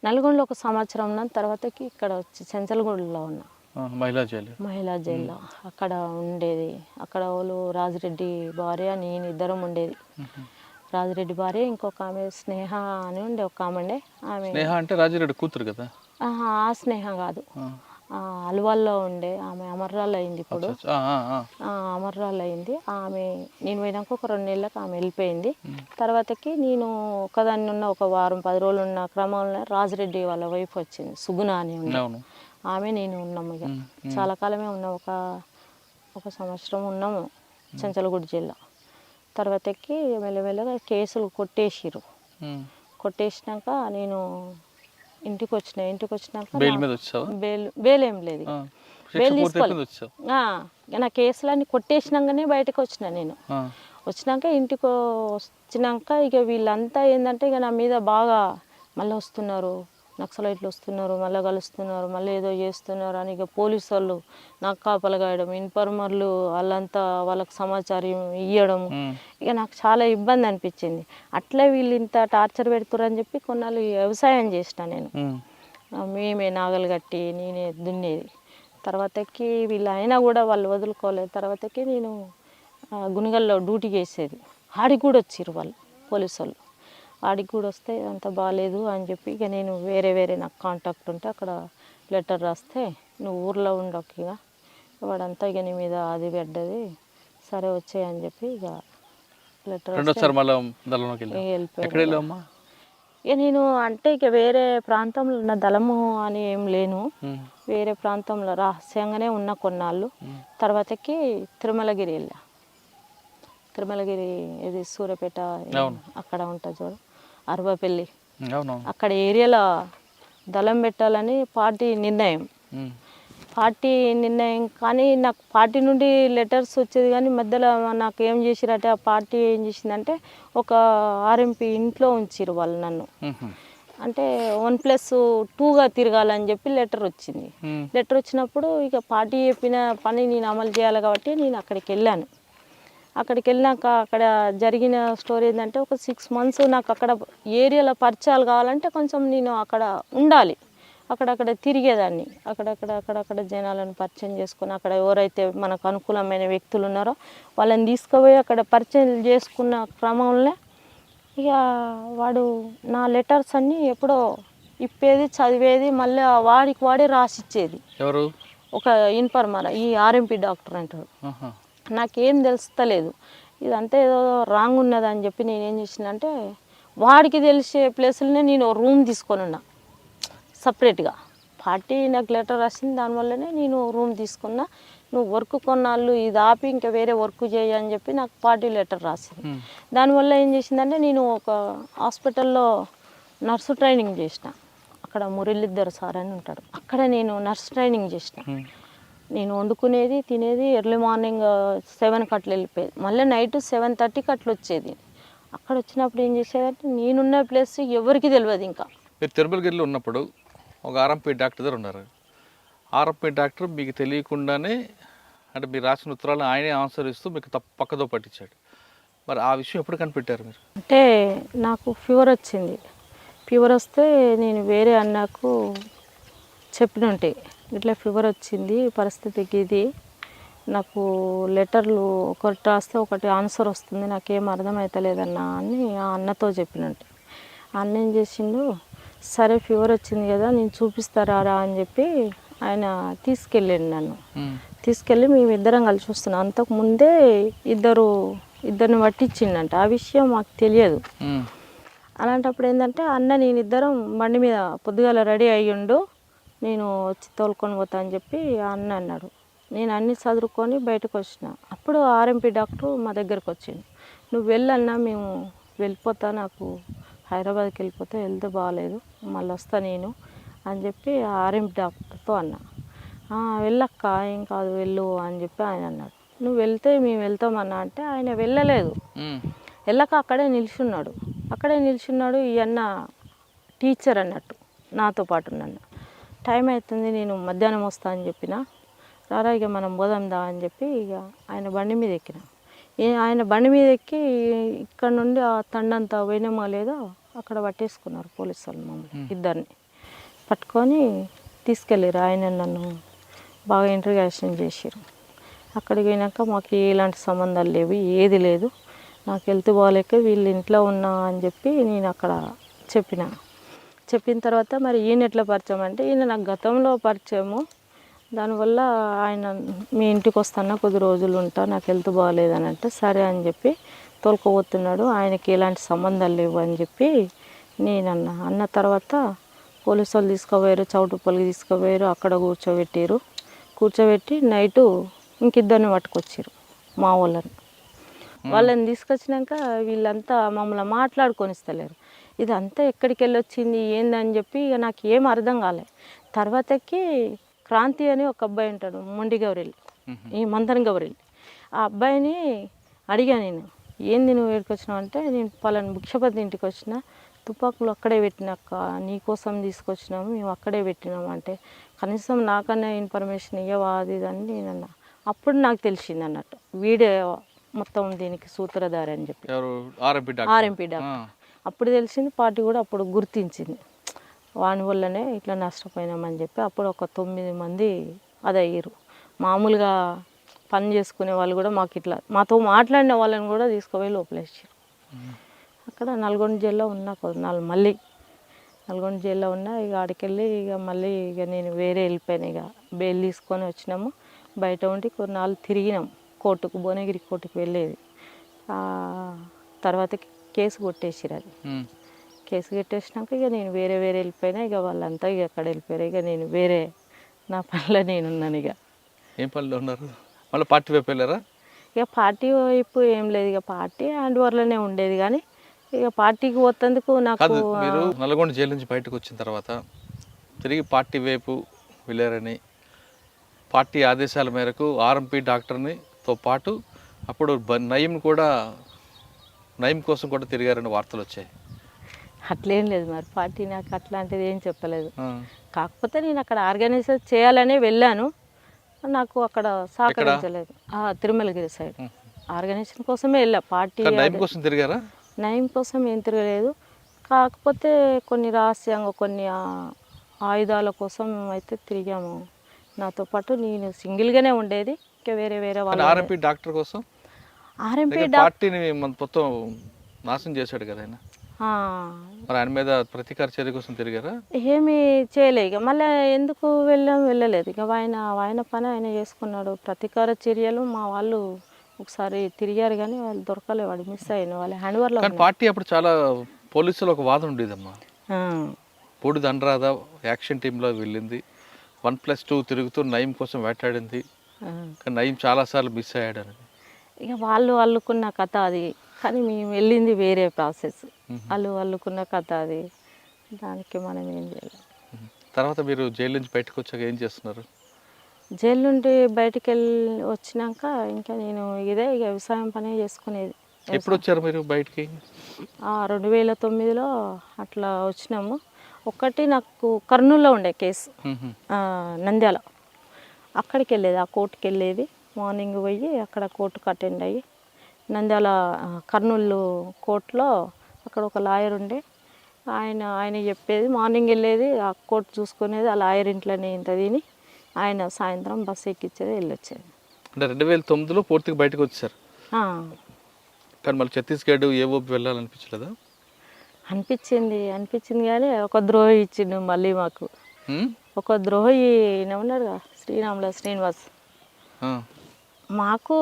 నల్గొండలో ఒక సంవత్సరం ఉన్న తర్వాతకి ఇక్కడ వచ్చి చెంచల్గూడలో ఉన్నా. మహిళా జైలు. మహిళా జైల్లో అక్కడ ఉండేది. అక్కడ వాళ్ళు రాజిరెడ్డి భార్య నేను ఇద్దరం ఉండేది. రాజిరెడ్డి భార్య ఇంకొక ఆమె స్నేహ అని ఉండే ఒక ఆమె ఉండే. ఆమె స్నేహ అంటే రాజిరెడ్డి కూతురు కదా? ఆ స్నేహ కాదు, అల్వాల్లో ఉండే ఆమె అమర్రాలు అయింది ఇప్పుడు. అమర్రాలు అయింది ఆమె. నేను పోయినాక ఒక 2 నెలలకు ఆమె వెళ్ళిపోయింది. తర్వాతకి నేను ఒకదాన్ని ఉన్న ఒక వారం 10 రోజులు ఉన్న క్రమంలో రాజిరెడ్డి వాళ్ళ వైఫ్ వచ్చింది, సుగుణ అని ఉండే. ఆమె నేను ఉన్నాము ఇక చాలా కాలమే ఉన్నాం, ఒక సంవత్సరం ఉన్నాము చెంచలగూడ జిల్లా. తర్వాతకి మెల్లమెల్లగా కేసులు కొట్టేసిరు. కొట్టేసినాక నేను ఇంటికి వచ్చినాక బెయిల్ ఏం లేదు, బెయిల్ తీసుకోవాలి. నా కేసులన్నీ కొట్టేసినాకనే బయటకు వచ్చిన నేను. వచ్చినాక ఇంటికి వచ్చినాక ఇక వీళ్ళంతా ఏంటంటే ఇక నా మీద బాగా మళ్ళీ వస్తున్నారు, నక్సలైట్లు వస్తున్నారు, మళ్ళీ కలుస్తున్నారు, మళ్ళీ ఏదో చేస్తున్నారు అని ఇక పోలీసు వాళ్ళు నాకు కాపలగాయడం, ఇన్ఫార్మర్లు వాళ్ళంతా వాళ్ళకి సమాచారం ఇవ్వడం. ఇక నాకు చాలా ఇబ్బంది అనిపించింది. అట్లే వీళ్ళు ఇంత టార్చర్ పెడుతున్నారు అని చెప్పి కొన్నాళ్ళు వ్యవసాయం చేసిన నేను. మేమే నాగలు కట్టి నేనే దున్నేది. తర్వాతకి వీళ్ళు అయినా కూడా వాళ్ళు వదులుకోలేదు. తర్వాతకి నేను గునిగల్లో డ్యూటీకి వేసేది. ఆడికి కూడా వచ్చిర్రు వాళ్ళు పోలీసు వాళ్ళు. ఆడికి కూడా వస్తే అంత బాగాలేదు అని చెప్పి ఇక నేను వేరే నాకు కాంటాక్ట్ ఉంటే అక్కడ లెటర్ రాస్తే నువ్వు ఊర్లో ఉండకు ఇక వాడంతా ఇక నీ మీద అది పడ్డది, సరే వచ్చాయని చెప్పి ఇక లెటర్ వెళ్ళిపోయాను. ఇక నేను అంటే ఇక వేరే ప్రాంతంలో ఉన్న దళము అని ఏం లేను, వేరే ప్రాంతంలో రహస్యంగానే ఉన్న కొన్నాళ్ళు. తర్వాతకి తిరుమలగిరి వెళ్ళా. తిరుమలగిరి ఇది సూర్యాపేట అక్కడ ఉంటుంది చూడు, అరవపల్లి, అక్కడ ఏరియాలో దళం పెట్టాలని పార్టీ నిర్ణయం. కానీ నాకు పార్టీ నుండి లెటర్స్ వచ్చేది, కానీ మధ్యలో నాకు ఏం చేసిరంటే ఆ పార్టీ ఏం చేసిందంటే ఒక ఆర్ఎంపీ ఇంట్లో ఉంచిరు వాళ్ళు నన్ను. అంటే 1+2గా తిరగాలని చెప్పి లెటర్ వచ్చింది. లెటర్ వచ్చినప్పుడు ఇక పార్టీ చెప్పిన పని నేను అమలు చేయాలి కాబట్టి నేను అక్కడికి వెళ్ళాను. అక్కడికి వెళ్ళాక అక్కడ జరిగిన స్టోరీ ఏంటంటే ఒక 6 months నాకు అక్కడ ఏరియాలో పరిచయాలు కావాలంటే కొంచెం నేను అక్కడ ఉండాలి. అక్కడక్కడ తిరిగేదాన్ని, అక్కడక్కడ జనాలను పరిచయం చేసుకుని అక్కడ ఎవరైతే మనకు అనుకూలమైన వ్యక్తులు ఉన్నారో వాళ్ళని తీసుకుపోయి అక్కడ పరిచయం చేసుకున్న క్రమంలో ఇక వాడు నా లెటర్స్ అన్నీ ఎప్పుడో ఇప్పేది, చదివేది, మళ్ళీ వాడే రాసిచ్చేది. ఎవరు? ఒక ఇన్ఫార్మర్, ఈ ఆర్ఎంపీ డాక్టర్ అంటాడు. నాకేం తెలుస్తలేదు, ఇదంతా ఏదో రాంగ్ ఉన్నది అని చెప్పి నేనేం చేసిన అంటే వాడికి తెలిసే ప్లేసులనే నేను రూమ్ తీసుకొని ఉన్నా సపరేట్గా. పార్టీ నాకు లెటర్ రాసింది, దానివల్లనే నేను రూమ్ తీసుకున్నా. నువ్వు వర్క్ కొన్నాళ్ళు ఇది ఆపి ఇంకా వేరే వర్క్ చేయి అని చెప్పి నాకు పార్టీ లెటర్ రాసింది. దానివల్ల ఏం చేసిందంటే నేను ఒక హాస్పిటల్లో నర్సు ట్రైనింగ్ చేసిన. అక్కడ మురళీధర్ సార్ అని ఉంటాడు, అక్కడ నేను నర్స్ ట్రైనింగ్ చేసిన. నేను వండుకునేది తినేది ఎర్లీ మార్నింగ్ 7 అట్లా వెళ్ళిపోయేది, మళ్ళీ నైట్ 7:30 అట్లా వచ్చేది. అక్కడ వచ్చినప్పుడు ఏం చేసేదంటే నేనున్న ప్లేస్ ఎవరికి తెలియదు. ఇంకా మీరు తిరుమలగిరిలో ఉన్నప్పుడు ఒక ఆర్ఎంపీ డాక్టర్ దగ్గర ఉన్నారు. ఆర్ఎంపీ డాక్టర్ మీకు తెలియకుండానే అంటే మీరు రాసిన ఉత్తరాలు ఆయనే ఆన్సర్ ఇస్తూ మీకు పక్కదో పట్టించాడు. మరి ఆ విషయం ఎప్పుడు కనిపెట్టారు మీరు? అంటే నాకు ఫీవర్ వచ్చింది. ఫీవర్ వస్తే నేను వేరే అన్నకు చెప్పినుంటే ఇట్లా ఫీవర్ వచ్చింది, పరిస్థితికి ఇది, నాకు లెటర్లు ఒకటి రాస్తే ఒకటి ఆన్సర్ వస్తుంది, నాకేం అర్థమవుతలేదన్నా అని ఆ అన్నతో చెప్పినట్టు. అన్న ఏం చేసిండు, సరే ఫీవర్ వచ్చింది కదా నేను చూపిస్తారా అని చెప్పి ఆయన తీసుకెళ్ళండి. నన్ను తీసుకెళ్ళి మేమిద్దరం కలిసి వస్తున్నాం. అంతకుముందే ఇద్దరిని పట్టించిండంట, ఆ విషయం మాకు తెలియదు. అలాంటప్పుడు ఏంటంటే అన్న నేనిద్దరం బండి మీద పొద్దుగాల రెడీ అయ్యిండు, నేను వచ్చి తోలుకొని పోతా అని చెప్పి అన్న అన్నాడు. నేను అన్నీ చదువుకొని బయటకు వచ్చిన. అప్పుడు ఆర్ఎంపీ డాక్టర్ మా దగ్గరకు వచ్చింది. నువ్వు వెళ్ళన్నా, మేము వెళ్ళిపోతా, నాకు హైదరాబాద్కి వెళ్ళిపోతే వెళ్తే బాగాలేదు, మళ్ళీ వస్తా నేను అని చెప్పి ఆర్ఎంపీ డాక్టర్తో అన్నా. వెళ్ళక్క ఏం కాదు వెళ్ళు అని చెప్పి ఆయన అన్నాడు. నువ్వు వెళ్తే మేము వెళ్తామన్నా అంటే ఆయన వెళ్ళలేదు. వెళ్ళక అక్కడే నిల్చున్నాడు. ఈ అన్న టీచర్ అన్నట్టు నాతో పాటు నన్ను. టైం అవుతుంది నేను మధ్యాహ్నం వస్తా అని చెప్పిన. రారా ఇక మనం పోదాందా అని చెప్పి ఇక ఆయన బండి మీద ఎక్కిన. ఆయన బండి మీద ఎక్కి ఇక్కడ నుండి ఆ తండంతా పోయినామో లేదో అక్కడ పట్టేసుకున్నారు పోలీసు వాళ్ళు. మమ్మల్ని ఇద్దరిని పట్టుకొని తీసుకెళ్ళారు. ఆయన నన్ను బాగా ఇంటర్గాషన్ చేసారు. అక్కడికి పోయినాక మాకు ఎలాంటి సంబంధాలు లేవు, ఏది లేదు. నాకు హెల్త్ బాగాలేక వీళ్ళు ఇంట్లో ఉన్నా అని చెప్పి నేను అక్కడ చెప్పిన తర్వాత మరి ఈయన ఎట్లా పరిచయం అంటే, ఈయన నాకు గతంలో పరిచయము. దానివల్ల ఆయన మీ ఇంటికి వస్తాను కొద్ది రోజులు ఉంటా, నాకు హెల్త్ బాగాలేదని అంటే సరే అని చెప్పి తోలుకుపోతున్నాడు. ఆయనకి ఎలాంటి సంబంధాలు లేవు అని చెప్పి నేను అన్న తర్వాత పోలీసు వాళ్ళు తీసుకుపోయారు, చౌటుప్పల్లికి తీసుకుపోయారు. అక్కడ కూర్చోబెట్టి నైటు ఇంకిద్దరిని పట్టుకొచ్చారు మా వాళ్ళని తీసుకొచ్చినాక వీళ్ళంతా మమ్మల్ని మాట్లాడుకొనిస్తలేరు. ఇదంతా ఎక్కడికి వెళ్ళొచ్చింది ఏందని చెప్పి ఇక నాకు ఏం అర్థం కాలే. తర్వాతకి క్రాంతి అని ఒక అబ్బాయి ఉంటాడు మొండి గౌరెల్లి, ఈ మంతన్ గౌరెల్లి. ఆ అబ్బాయిని అడిగా నేను, ఏంది నువ్వు ఏడుకొచ్చినావు అంటే, నేను పలానా భిక్షపతి ఇంటికి వచ్చిన, తుపాకులు అక్కడే పెట్టినాక నీకోసం తీసుకొచ్చినాము, మేము అక్కడే పెట్టినాము అంటే, కనీసం నాకన్నా ఇన్ఫర్మేషన్ ఇవ్వవా అది ఇది అని నేనన్నా. అప్పుడు నాకు తెలిసింది అన్నట్టు వీడే మొత్తం దీనికి సూత్రధారి అని చెప్పి, ఆర్ఎంపీ డాక్టర్. అప్పుడు తెలిసింది, పార్టీ కూడా అప్పుడు గుర్తించింది, వాని వల్లనే ఇట్లా నష్టపోయినామని చెప్పి. అప్పుడు ఒక 9 మంది అది అయ్యారు. మామూలుగా పని చేసుకునే వాళ్ళు కూడా మాతో మాట్లాడిన వాళ్ళని కూడా తీసుకుపోయి లోపలేసారు. అక్కడ నల్గొండ జైల్లో ఉన్నా మళ్ళీ నల్గొండ జైల్లో ఉన్నా. ఇక ఆడికెళ్ళి మళ్ళీ నేను వేరే వెళ్ళిపోయాను. ఇక బెయిల్ తీసుకొని వచ్చినాము. బయట ఉండి కొన్నాళ్ళు తిరిగినాం కోర్టుకు, భువనగిరి కోర్టుకు వెళ్ళేది. తర్వాత కేసు కొట్టేసిరు. అది కేసు కట్టేసినాక ఇక నేను వేరే వెళ్ళిపోయినా. ఇక వాళ్ళంతా ఇక అక్కడ వెళ్ళిపోయారు. ఇక నేను వేరే నా పనిలో నేనున్నాను. ఇక ఏం పనిలో ఉన్నారు? మళ్ళీ పార్టీ వైపు వెళ్ళారా? ఇక పార్టీ వైపు ఏం లేదు, ఇక పార్టీ హ్యాండ్ ఓవర్లోనే ఉండేది. కానీ ఇక పార్టీకి పోతందుకు నాకు మీరు నల్గొండ జైలు నుంచి బయటకు వచ్చిన తర్వాత తిరిగి పార్టీ వైపు వెళ్ళారని, పార్టీ ఆదేశాల మేరకు ఆర్ఎంపీ డాక్టర్నితో పాటు అప్పుడు నయం కోసం కూడా తిరిగారని వార్తలు వచ్చాయి. అట్లేం లేదు, మరి పార్టీ నాకు అట్లాంటిది ఏం చెప్పలేదు. కాకపోతే నేను అక్కడ ఆర్గనైజ్ చేయాలనే వెళ్ళాను, నాకు అక్కడ సహకరించలేదు. తిరుమలగిరి సైడ్ ఆర్గనైజేషన్ కోసమే వెళ్ళా. పార్టీ నయం కోసం తిరిగారా? నయం కోసం ఏం తిరగలేదు. కాకపోతే కొన్ని రహస్యంగా కొన్ని ఆయుధాల కోసం అయితే తిరిగాము. నాతో పాటు నేను సింగిల్గానే ఉండేది, ఇంకా వేరే వాళ్ళు. ఆర్ఎంపీ డాక్టర్ కోసం ఆర్ఎంపీ పార్టీని మొత్తం నాశనం చేశాడు కదా ఆయన. మరి ఆయన మీద ప్రతీకార చర్య కోసం తిరిగారా? ఏమీ చేయలే. ఇక మళ్ళీ ఎందుకు వెళ్ళలేదు. ఇక ఆయన పని ఆయన చేసుకున్నాడు. ప్రతీకార చర్యలు మా వాళ్ళు ఒకసారి తిరిగారు కానీ వాళ్ళు దొరకలే, వాడు మిస్ అయిన వాళ్ళ హ్యాండ్ ఓవర్లో. కానీ పార్టీ అప్పుడు చాలా పోలీసులు ఒక వాదన ఉండేదమ్మా, బూడిద అనురాధ యాక్షన్ టీంలో వెళ్ళింది, 1+2 తిరుగుతూ నయం కోసం వేటాడింది, కానీ నయం చాలాసార్లు మిస్ అయ్యాడని. ఇక వాళ్ళు అల్లుకున్న కథ అది, కానీ మేము వెళ్ళింది వేరే ప్రాసెస్. వాళ్ళు అల్లుకున్న కథ అది, దానికి మనం ఏం చేయలేం. తర్వాత మీరు జైలు నుంచి బయటకు వచ్చాక ఏం చేస్తున్నారు? జైలు నుండి బయటికి వచ్చినాక ఇంకా నేను ఇక వ్యవసాయం పనే చేసుకునేది. ఎప్పుడు వచ్చారు మీరు బయటికి? 2009లో అట్లా వచ్చినాము. ఒకటి నాకు కర్నూలులో ఉండే కేసు, నంద్యాల, అక్కడికి వెళ్ళేది, ఆ కోర్టుకి వెళ్ళేది. మార్నింగ్ పోయి అక్కడ కోర్టుకు అటెండ్ అయ్యి, నంద్యాల కర్నూలు కోర్టులో అక్కడ ఒక లాయర్ ఉండే, ఆయన చెప్పేది. మార్నింగ్ వెళ్ళేది, ఆ కోర్టు చూసుకునేది, ఆ లాయర్ ఇంట్లోనే ఇంత తిని ఆయన సాయంత్రం బస్సు ఎక్కించేది, వెళ్ళొచ్చేది. అంటే 2009లో పూర్తిగా బయటకు వచ్చారు. కానీ మళ్ళీ ఛత్తీస్గఢ్ ఏవోపి వెళ్ళాలనిపించలేదా? అనిపించింది కానీ ఒక ద్రోహి ఇచ్చిండు మళ్ళీ మాకు. ఒక ద్రోహి ఉన్నాడు కదా, శ్రీనివాస్. మాకు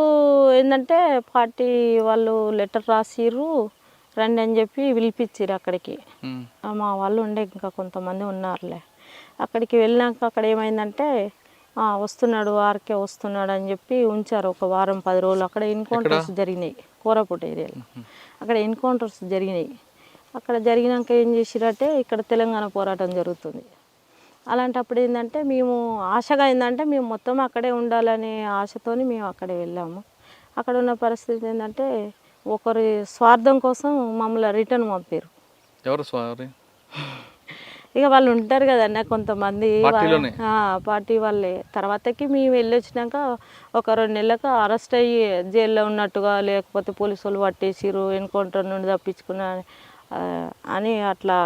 ఏంటంటే పార్టీ వాళ్ళు లెటర్ రాసిర్రు, రండి అని చెప్పి పిలిపించారు అక్కడికి. మా వాళ్ళు ఉండే ఇంకా కొంతమంది ఉన్నారులే. అక్కడికి వెళ్ళినాక అక్కడ ఏమైందంటే, వస్తున్నాడు ఆర్కే వస్తున్నాడు అని చెప్పి ఉంచారు ఒక వారం 10 రోజులు. అక్కడ ఎన్కౌంటర్స్ జరిగినాయి, కోరాపుట్ ఏరియాలో అక్కడ ఎన్కౌంటర్స్ జరిగినాయి. అక్కడ జరిగినాక ఏం చేసిరంటే, ఇక్కడ తెలంగాణ పోరాటం జరుగుతుంది. అలాంటప్పుడు ఏంటంటే మేము ఆశగా మేము మొత్తం అక్కడే ఉండాలనే ఆశతోని మేము అక్కడే వెళ్ళాము. అక్కడ ఉన్న పరిస్థితి ఏంటంటే, ఒకరి స్వార్థం కోసం మమ్మల్ని రిటర్న్ పంపారు. ఎవరు స్వారీ? ఇక వాళ్ళు ఉంటారు కదన్న కొంతమంది, పార్టీ వాళ్ళే. తర్వాతకి మేము వెళ్ళి వచ్చినాక ఒక 2 నెలలకు అరెస్ట్ అయ్యి జైల్లో ఉన్నట్టుగా, లేకపోతే పోలీసు వాళ్ళు పట్టేసిరు, ఎన్కౌంటర్ నుండి తప్పించుకున్నా అని అట్లా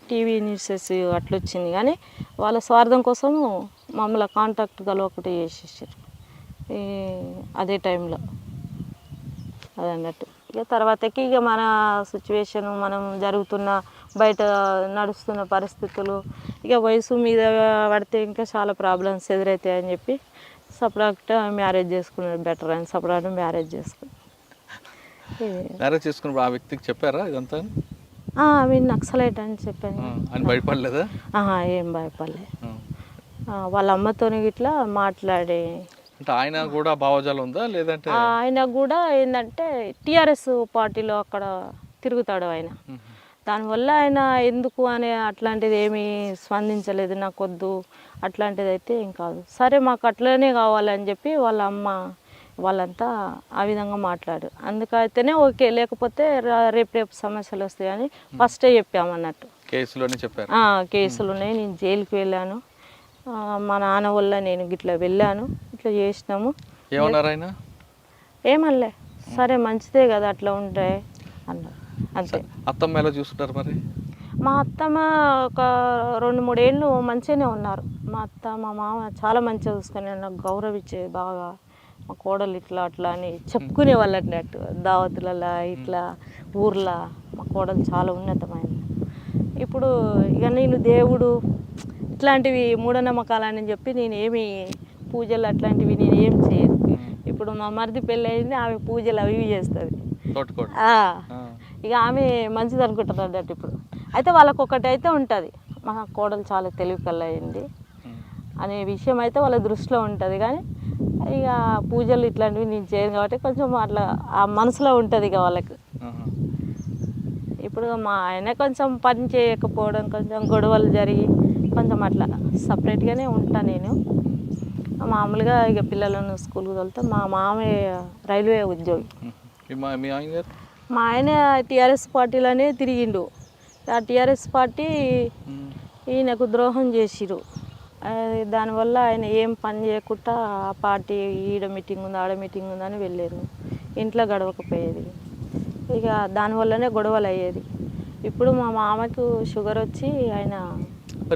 టీవీ న్యూసెస్ అట్లా వచ్చింది. కానీ వాళ్ళ స్వార్థం కోసము మమ్మల్ని కాంటాక్ట్ ఒకటి చేసేసారు ఈ అదే టైంలో అదన్నట్టు. ఇక తర్వాతకి ఇక మన సిచ్యువేషను, మనం జరుగుతున్న బయట నడుస్తున్న పరిస్థితులు, ఇక వయసు మీద పడితే ఇంకా చాలా ప్రాబ్లమ్స్ ఎదురవుతాయని చెప్పి సపరేట్ మ్యారేజ్ చేసుకున్నాడు బెటర్ అని సపరేట్ మ్యారేజ్ చేసుకున్నాడు. మ్యారేజ్ చేసుకున్నప్పుడు ఆ వ్యక్తికి చెప్పారా ఇదంతా? అవి నక్సలైట్ అని చెప్పాను. అని భయపడలేదా? ఏం భయపడలే. వాళ్ళ అమ్మతోని ఇట్లా మాట్లాడి, అంటే ఆయన కూడా భావజాలం ఉందా లేదంటే? ఆయన కూడా ఏంటంటే టీఆర్ఎస్ పార్టీలో అక్కడ తిరుగుతాడు ఆయన. దానివల్ల ఆయన ఎందుకు అనే అట్లాంటిది ఏమీ స్పందించలేదు. నాకు వద్దు అట్లాంటిది అయితే ఏం కాదు, సరే మాకు అట్లనే కావాలని చెప్పి వాళ్ళ అమ్మ వాళ్ళంతా ఆ విధంగా మాట్లాడు. అందుకైతేనే ఓకే, లేకపోతే రేపు సమస్యలు వస్తాయని ఫస్టే చెప్పామన్నట్టు. కేసులోనే చెప్పారు? కేసులు ఉన్నాయి, నేను జైలుకి వెళ్ళాను, మా నాన్న వల్ల నేను ఇట్లా వెళ్ళాను, ఇట్లా చేసినాము. ఏమన్నారు ఆయన? ఏమనలే, సరే మంచిదే కదా అట్లా ఉంటాయి అన్నారు అంతే. అత్తమ్మ ఎలా చూసుకుంటారు మరి? మా అత్తమ్మ ఒక 2-3 ఏళ్ళు మంచిగానే ఉన్నారు. మా అత్త మా మామ చాలా మంచిగా చూసుకుని నాకు గౌరవించేది బాగా. మా కోడలు ఇట్లా అట్లా అని చెప్పుకునే వాళ్ళు అన్నట్టు, దావతులలో ఇట్లా ఊర్లో మా కోడలు చాలా ఉన్నతమైనది. ఇప్పుడు ఇక నేను దేవుడు ఇట్లాంటివి మూఢనమ్మకాలని చెప్పి నేను ఏమి పూజలు అట్లాంటివి నేను ఏం చేయను. ఇప్పుడు మా మరిది పెళ్ళి అయింది, ఆమె పూజలు అవి చేస్తుంది. ఇక ఆమె మంచిది అనుకుంటుంది అన్నట్టు. ఇప్పుడు అయితే వాళ్ళకు ఒకటి అయితే ఉంటుంది, మా కోడలు చాలా తెలివి కల్ల అయింది అనే విషయం అయితే వాళ్ళ దృష్టిలో ఉంటుంది. కానీ ఇక పూజలు ఇట్లాంటివి నేను చేయను కాబట్టి కొంచెం అట్లా ఆ మనసులో ఉంటుంది ఇక వాళ్ళకి. ఇప్పుడు మా ఆయన కొంచెం పని చేయకపోవడం, కొంచెం గొడవలు జరిగి కొంచెం అట్లా సపరేట్గానే ఉంటా నేను. మామూలుగా ఇక పిల్లలను స్కూల్కి వెళ్తే మా మామయ్య రైల్వే ఉద్యోగి. మా ఆయన టీఆర్ఎస్ పార్టీలోనే తిరిగిండు. ఆ టీఆర్ఎస్ పార్టీ ఈయనకు ద్రోహం చేసిరు. దానివల్ల ఆయన ఏం పని చేయకుండా ఆ పార్టీ ఈడ మీటింగ్ ఉంది ఆడ మీటింగ్ ఉందని వెళ్ళారు, ఇంట్లో గడవకపోయేది. ఇక దానివల్లనే గొడవలు అయ్యేది. ఇప్పుడు మా మామకు షుగర్ వచ్చి ఆయన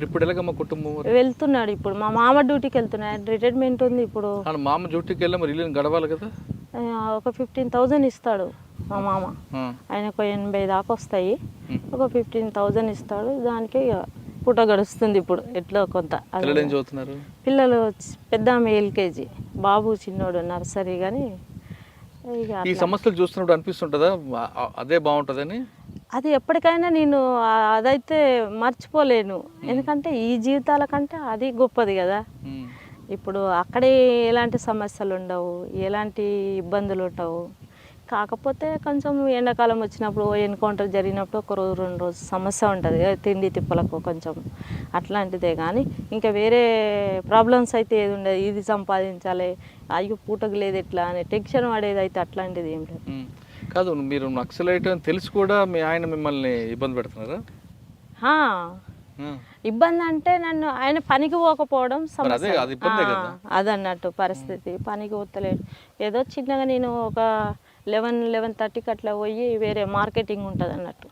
ఇప్పుడు ఎలాగ మా కుటుంబం వెళ్తున్నాడు. ఇప్పుడు మా మామ డ్యూటీకి వెళ్తున్నాడు, రిటైర్మెంట్ ఉంది. ఇప్పుడు మామ డ్యూటీకి వెళ్ళి మరి ఇల్లు గడవాలి కదా. ఒక 15,000 ఇస్తాడు మా మామ. ఆయనకు 80 దాకా వస్తాయి, ఒక 15,000 ఇస్తాడు. దానికి పూట గడుస్తుంది ఇప్పుడు ఎట్లా కొంత. పిల్లలు పెద్ద ఆమె LKG, బాబు చిన్నోడు నర్సరీ. కానీ ఈ సమస్యలు చూస్తున్నప్పుడు అనిపిస్తుంటుందా అదే బాగుంటుందని? అది ఎప్పటికైనా నేను అదైతే మర్చిపోలేను, ఎందుకంటే ఈ జీవితాల కంటే అది గొప్పది కదా. ఇప్పుడు అక్కడే ఎలాంటి సమస్యలు ఉండవు, ఎలాంటి ఇబ్బందులు ఉండవు. కాకపోతే కొంచెం ఎండాకాలం వచ్చినప్పుడు ఎన్కౌంటర్ జరిగినప్పుడు 1-2 రోజు సమస్య ఉంటుంది, తిండి తిప్పలకు కొంచెం అట్లాంటిదే. కానీ ఇంకా వేరే ప్రాబ్లమ్స్ అయితే ఏది ఉండదు. ఇది సంపాదించాలి, అయ్యో పూటకు లేదు ఎట్లా అని టెన్షన్ పడేది అయితే అట్లాంటిది ఏం లేదు. కాదు, మీరు నక్సలైట్ అని తెలిసి కూడా మీ ఆయన మిమ్మల్ని ఇబ్బంది పెడుతున్నారా? ఇబ్బంది అంటే నన్ను ఆయన పనికి పోకపోవడం సమస్య అదన్నట్టు పరిస్థితి. పనికి పోతలేడు. ఏదో చిన్నగా నేను ఒక 11-11:30కి అట్లా పోయి వేరే మార్కెటింగ్ ఉంటుంది అన్నట్టు,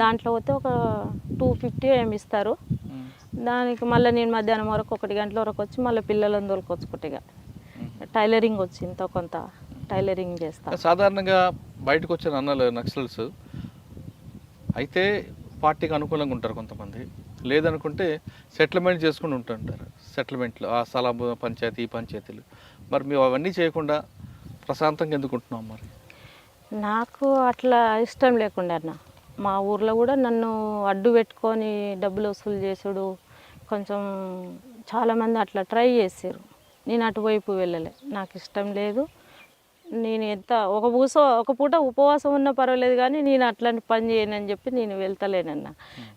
దాంట్లో పోతే ఒక 250 ఏమి ఇస్తారు. దానికి మళ్ళీ నేను మధ్యాహ్నం వరకు 1 గంటల వరకు వచ్చి మళ్ళీ పిల్లలను తోలుకొచ్చుకుంటా. టైలరింగ్ వచ్చి ఇంత కొంత టైలరింగ్ చేస్తాను. సాధారణంగా బయటకు వచ్చిన అన్నలు నక్సల్స్ అయితే పార్టీకి అనుకూలంగా ఉంటారు కొంతమంది, లేదనుకుంటే సెటిల్మెంట్ చేసుకుని ఉంటుంటారు. సెటిల్మెంట్లు ఆ స్థల పంచాయతీ ఈ పంచాయతీలు. మరి మేము అవన్నీ చేయకుండా ప్రశాంతంగా ఎందుకు ఉంటున్నాం? మరి నాకు అట్లా ఇష్టం లేకుండా అన్న, మా ఊర్లో కూడా నన్ను అడ్డు పెట్టుకొని డబ్బులు వసూలు చేసుడు కొంచెం చాలామంది అట్లా ట్రై చేశారు. నేను అటువైపు వెళ్ళలే, నాకు ఇష్టం లేదు. నేను ఎంత ఒక పూట ఉపవాసం ఉన్నా పర్వాలేదు, కానీ నేను అట్లాంటి పని చేయనని చెప్పి నేను వెళ్తలేనన్న.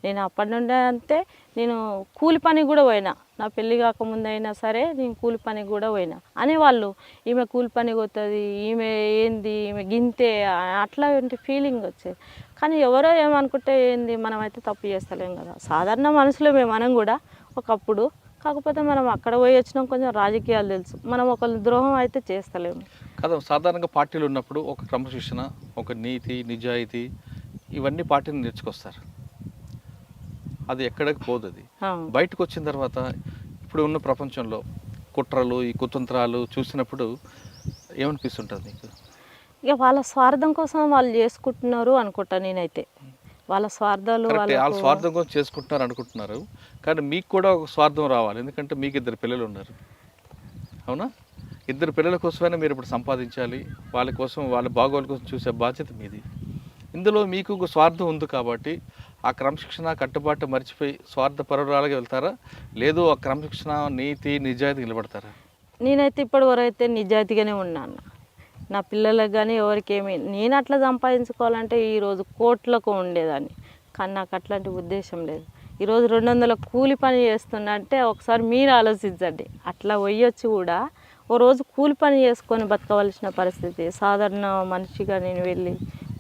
నేను అప్పటి నుండే అంతే, నేను కూలి పనికి కూడా పోయినా. నా పెళ్ళి కాకముందు అయినా సరే నేను కూలి పనికి కూడా పోయినా. అనేవాళ్ళు ఈమె కూలి పనికి పోతుంది, ఈమె ఏంది, ఈమె గింతే, అట్లాంటి ఫీలింగ్ వచ్చేది. కానీ ఎవరో ఏమనుకుంటే ఏంది, మనం అయితే తప్పు చేస్తలేం కదా. సాధారణ మనుషులమే మనం కూడా ఒకప్పుడు. కాకపోతే మనం అక్కడ పోయి వచ్చినాం, కొంచెం రాజకీయాలు తెలుసు, మనం ఒకళ్ళు ద్రోహం అయితే చేస్తలేము కదా. సాధారణంగా పార్టీలు ఉన్నప్పుడు ఒక క్రమశిక్షణ, ఒక నీతి, నిజాయితీ, ఇవన్నీ పార్టీని నేర్చుకొస్తారు. అది ఎక్కడికి పోదు. అది బయటకు వచ్చిన తర్వాత ఇప్పుడు ఉన్న ప్రపంచంలో కుట్రలు ఈ కుతంత్రాలు చూసినప్పుడు ఏమనిపిస్తుంటుంది మీకు? ఇక వాళ్ళ స్వార్థం కోసం వాళ్ళు చేసుకుంటున్నారు అనుకుంటా నేనైతే. వాళ్ళ స్వార్థాలు కరెక్ట్, వాళ్ళ వాళ్ళకు స్వార్థం కోసం చేసుకుంటున్నారు అనుకుంటున్నారు, కానీ మీకు కూడా ఒక స్వార్థం రావాలి. ఎందుకంటే మీకు 2 పిల్లలు ఉన్నారు, అవునా? 2 పిల్లల కోసమైనా మీరు ఇప్పుడు సంపాదించాలి, వాళ్ళ కోసం వాళ్ళ బాగోగుల కోసం చూసే బాధ్యత మీది. ఇందులో మీకు ఒక స్వార్థం ఉంది కాబట్టి ఆ క్రమశిక్షణ కట్టుబాటు మర్చిపోయి స్వార్థపరురాలుగా వెళ్తారా, లేదు ఆ క్రమశిక్షణ నీతి నిజాయితీ నిలబడతారా? నేనైతే ఇప్పటివరకు నిజాయితీగానే ఉన్నాను. నా పిల్లలకు కానీ ఎవరికేమి నేను అట్లా సంపాదించుకోవాలంటే ఈరోజు కోట్లకు ఉండేదాన్ని, కానీ నాకు అట్లాంటి ఉద్దేశం లేదు. ఈరోజు 200 కూలి పని చేస్తున్నా అంటే ఒకసారి మీరు ఆలోచించండి. అట్లా పోయొచ్చి కూడా ఓ రోజు కూలి పని చేసుకొని బతకవలసిన పరిస్థితి. సాధారణ మనిషిగా నేను వెళ్ళి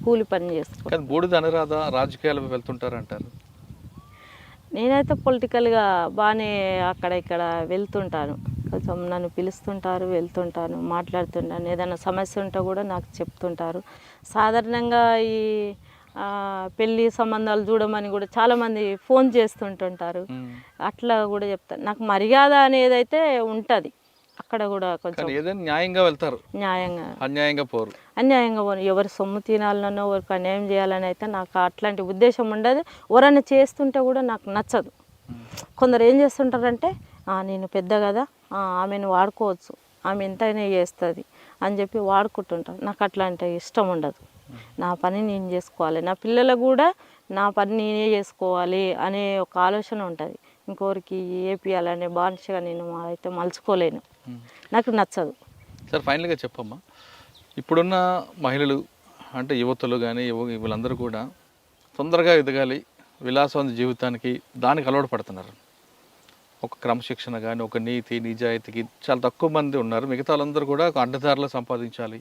కూలి పని చేసుకో. కానీ బూడిద అనురాధ రాజకీయాలకు వెళ్తుంటారంటారు. నేనైతే పొలిటికల్గా బాగానే అక్కడ ఇక్కడ వెళ్తుంటాను, కొంచెం నన్ను పిలుస్తుంటారు, వెళ్తుంటాను, మాట్లాడుతుంటాను. ఏదైనా సమస్య ఉంటే కూడా నాకు చెప్తుంటారు. సాధారణంగా ఈ పెళ్ళి సంబంధాలు చూడమని కూడా చాలామంది ఫోన్ చేస్తుంటుంటారు. అట్లా కూడా చెప్తాను. నాకు మర్యాద అనేది అయితే ఉంటుంది. అక్కడ కూడా కొంచెం ఏదైనా న్యాయంగా వెళ్తారు, న్యాయంగా, అన్యాయంగా పోరు. అన్యాయంగా పోను. ఎవరి సొమ్ము తినాలనో ఎవరికి అన్యాయం చేయాలని అయితే నాకు అట్లాంటి ఉద్దేశం ఉండదు. ఎవరైనా చేస్తుంటే కూడా నాకు నచ్చదు. కొందరు ఏం చేస్తుంటారంటే నేను పెద్ద కదా, ఆమెను వాడుకోవచ్చు, ఆమె ఎంతైనా చేస్తుంది అని చెప్పి వాడుకుంటుంటారు. నాకు అట్లాంటి ఇష్టం ఉండదు. నా పని నేను చేసుకోవాలి, నా పిల్లలకు కూడా నా పని నేనే చేసుకోవాలి అనే ఒక ఆలోచన ఉంటుంది. ఇంకోరికి ఏపియాలనే బానిసగా నేను అయితే మలుచుకోలేను, నాకు నచ్చదు. సార్ ఫైనల్గా చెప్పమ్మా, ఇప్పుడున్న మహిళలు అంటే యువతులు కానీ వీళ్ళందరూ కూడా తొందరగా ఎదగాలి, విలాసవంత జీవితానికి దానికి అలవాటు పడుతున్నారు. ఒక క్రమశిక్షణ కానీ ఒక నీతి నిజాయితీకి చాలా తక్కువ మంది ఉన్నారు. మిగతా వాళ్ళందరూ కూడా ఒక అడ్డదారిలో సంపాదించాలి,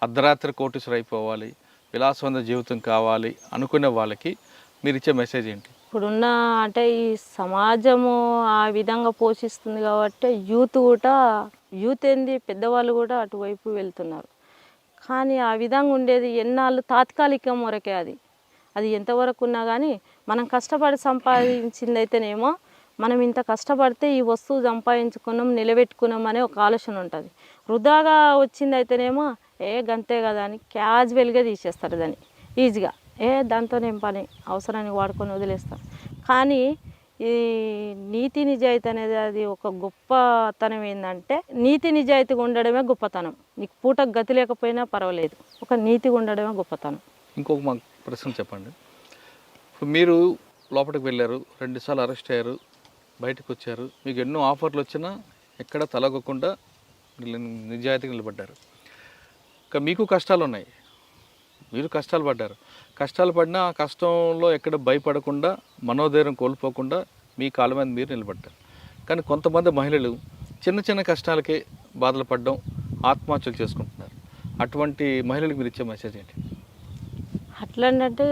అర్ధరాత్రి కోటీశ్వరు అయిపోవాలి, విలాసవంత జీవితం కావాలి అనుకునే వాళ్ళకి మీరు ఇచ్చే మెసేజ్ ఏంటి? ఇప్పుడున్న అంటే ఈ సమాజము ఆ విధంగా పోషిస్తుంది కాబట్టి యూత్ ఏంది పెద్దవాళ్ళు కూడా అటువైపు వెళ్తున్నారు. కానీ ఆ విధంగా ఉండేది ఎన్నాళ్ళు తాత్కాలికం వరకే. అది ఎంతవరకు ఉన్నా కానీ మనం కష్టపడి సంపాదించింది అయితేనేమో మనం ఇంత కష్టపడితే ఈ వస్తువు సంపాదించుకున్నాం నిలబెట్టుకున్నాం అనే ఒక ఆలోచన ఉంటుంది. వృధాగా వచ్చింది అయితేనేమో గంతే కదా అని క్యాజువల్గా తీసేస్తారు దాన్ని ఈజీగా. దాంతోనేం పని, అవసరానికి వాడుకొని వదిలేస్తారు. కానీ ఈ నీతి నిజాయితీ అనేది అది ఒక గొప్పతనం. ఏంటంటే నీతి నిజాయితీగా ఉండడమే గొప్పతనం. నీకు పూటకు గతి లేకపోయినా పర్వాలేదు, ఒక నీతిగా ఉండడమే గొప్పతనం. ఇంకొక మాకు ప్రశ్న చెప్పండి. ఇప్పుడు మీరు లోపలికి వెళ్ళారు, 2 సార్లు అరెస్ట్ అయ్యారు, బయటకు వచ్చారు, మీకు ఎన్నో ఆఫర్లు వచ్చినా ఎక్కడ తలగకుండా నిజాయితీగా నిలబడ్డారు. ఇంకా మీకు కష్టాలు ఉన్నాయి, మీరు కష్టాలు పడ్డారు. కష్టాలు పడినా ఆ కష్టంలో ఎక్కడ భయపడకుండా మనోధైర్యం కోల్పోకుండా మీ కాళ్ళ మీద మీరు నిలబడ్డారు. కానీ కొంతమంది మహిళలు చిన్న చిన్న కష్టాలకే బాధలు పడడం, ఆత్మహత్యలు చేసుకుంటున్నారు. అటువంటి మహిళలకు మీరు ఇచ్చే మెసేజ్ ఏంటి? అట్లంటే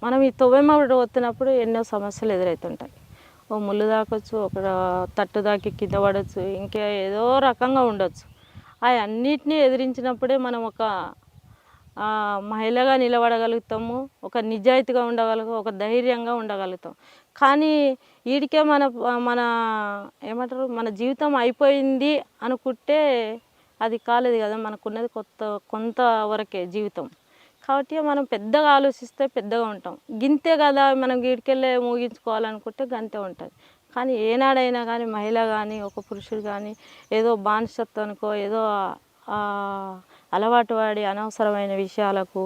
మనం ఈ తొవ్వెమ్మడి వస్తున్నప్పుడు ఎన్నో సమస్యలు ఎదురవుతుంటాయి. ఓ ముళ్ళు దాకొచ్చు, ఒక తట్టు దాకి కింద పడవచ్చు, ఇంకా ఏదో రకంగా ఉండొచ్చు. అన్నిటినీ ఎదిరించినప్పుడే మనం ఒక మహిళగా నిలబడగలుగుతాము, ఒక నిజాయితీగా ఉండగలుగుతాం, ఒక ధైర్యంగా ఉండగలుగుతాం. కానీ వీడికే మన ఏమంటారు, మన జీవితం అయిపోయింది అనుకుంటే అది కాలేదు కదా. మనకున్నది కొంతవరకే జీవితం. కాబట్టి మనం పెద్దగా ఆలోచిస్తే పెద్దగా ఉంటాం. గింతే కదా మనం వీడికెళ్ళే ముగించుకోవాలనుకుంటే గంతే ఉంటుంది. కానీ ఏనాడైనా కానీ మహిళ కానీ ఒక పురుషుడు కానీ ఏదో బానిసత్వానికో ఏదో అలవాటు పడి అనవసరమైన విషయాలకు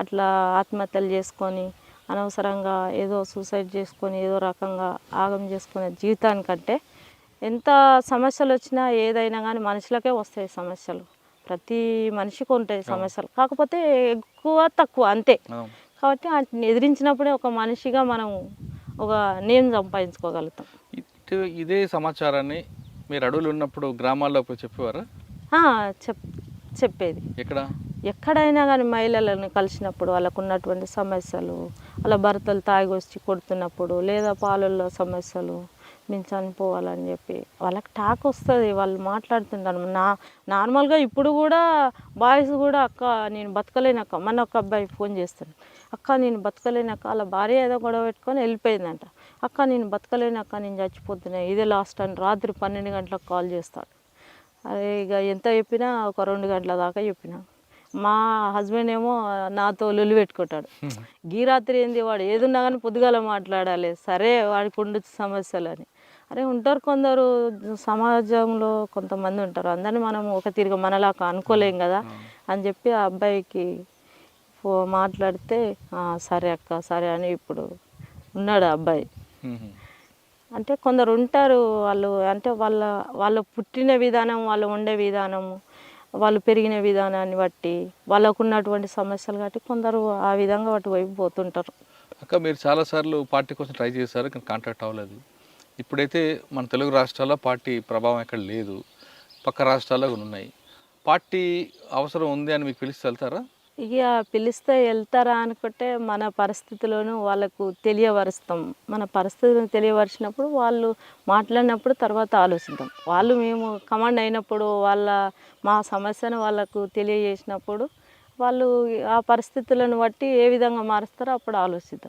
అట్లా ఆత్మహత్యలు చేసుకొని అనవసరంగా ఏదో సూసైడ్ చేసుకొని ఏదో రకంగా ఆగం చేసుకునే జీవితానికంటే ఎంత సమస్యలు వచ్చినా ఏదైనా కానీ మనుషులకే వస్తాయి సమస్యలు. ప్రతి మనిషికి ఉంటాయి సమస్యలు, కాకపోతే ఎక్కువ తక్కువ అంతే. కాబట్టి వాటిని ఎదిరించినప్పుడే ఒక మనిషిగా మనం ఒక నేమ్ సంపాదించుకోగలుగుతాం. ఇదే సమాచారాన్ని మీరు అడవులు ఉన్నప్పుడు గ్రామాల్లో చెప్పేవారా? చెప్పేది. ఎక్కడైనా కానీ మహిళలను కలిసినప్పుడు వాళ్ళకు ఉన్నటువంటి సమస్యలు, వాళ్ళ భర్తలు తాగి వచ్చి కొడుతున్నప్పుడు, లేదా పాలల్లో సమస్యలు, నేను చనిపోవాలని చెప్పి వాళ్ళకి టాక్ వస్తుంది, వాళ్ళు మాట్లాడుతుంటారు. నార్మల్గా ఇప్పుడు కూడా బాయ్స్ కూడా అక్క నేను బతకలేనక్క, మన ఒక అబ్బాయి ఫోన్ చేస్తాడు, అక్క నేను బతకలేనక్క, వాళ్ళ భార్య ఏదో గొడవ పెట్టుకొని వెళ్ళిపోయిందంట. అక్క నేను బతకలేను అక్క, నేను చచ్చిపోతున్నా, ఇదే లాస్ట్ అని రాత్రి 12 గంటలకు కాల్ చేస్తాడు. అదే ఇక ఎంత చెప్పినా ఒక 2 గంటల దాకా చెప్పిన. మా హస్బెండ్ ఏమో నాతో లొల్లి పెట్టుకుంటాడు. గీ రాత్రి ఏంది, వాడు ఏదున్నా కానీ పొద్దుగాల మాట్లాడాలి, సరే వాడికి ఉండు సమస్యలు అని. అరే ఉంటారు కొందరు సమాజంలో కొంతమంది ఉంటారు, అందరినీ మనం ఒక తిరిగి మనలాగా అనుకోలేం కదా అని చెప్పి ఆ అబ్బాయికి మాట్లాడితే సరే అక్క సరే అని ఇప్పుడు ఉన్నాడు ఆ అబ్బాయి. అంటే కొందరు ఉంటారు వాళ్ళు, అంటే వాళ్ళ పుట్టిన విధానం, వాళ్ళు ఉండే విధానము, వాళ్ళు పెరిగిన విధానాన్ని బట్టి, వాళ్ళకు ఉన్నటువంటి సమస్యలు బట్టి కొందరు ఆ విధంగా వాటి వైపు పోతుంటారు. అక్క మీరు చాలాసార్లు పార్టీ కోసం ట్రై చేశారు కానీ కాంటాక్ట్ అవ్వలేదు. ఇప్పుడైతే మన తెలుగు రాష్ట్రాల్లో పార్టీ ప్రభావం ఎక్కడ లేదు, పక్క రాష్ట్రాల్లో కూడా ఉన్నాయి. పార్టీ అవసరం ఉంది అని మీకు పిలిస్తే వెళ్తారా? ఇక పిలిస్తే వెళ్తారా అనుకుంటే మన పరిస్థితులను వాళ్ళకు తెలియపరుస్తాం. మన పరిస్థితులను తెలియపరిచినప్పుడు వాళ్ళు మాట్లాడినప్పుడు తర్వాత ఆలోచిద్దాం. వాళ్ళు మేము కమాండ్ అయినప్పుడు మా సమస్యను వాళ్ళకు తెలియజేసినప్పుడు వాళ్ళు ఆ పరిస్థితులను బట్టి ఏ విధంగా మారుస్తారో అప్పుడు ఆలోచిద్దాం.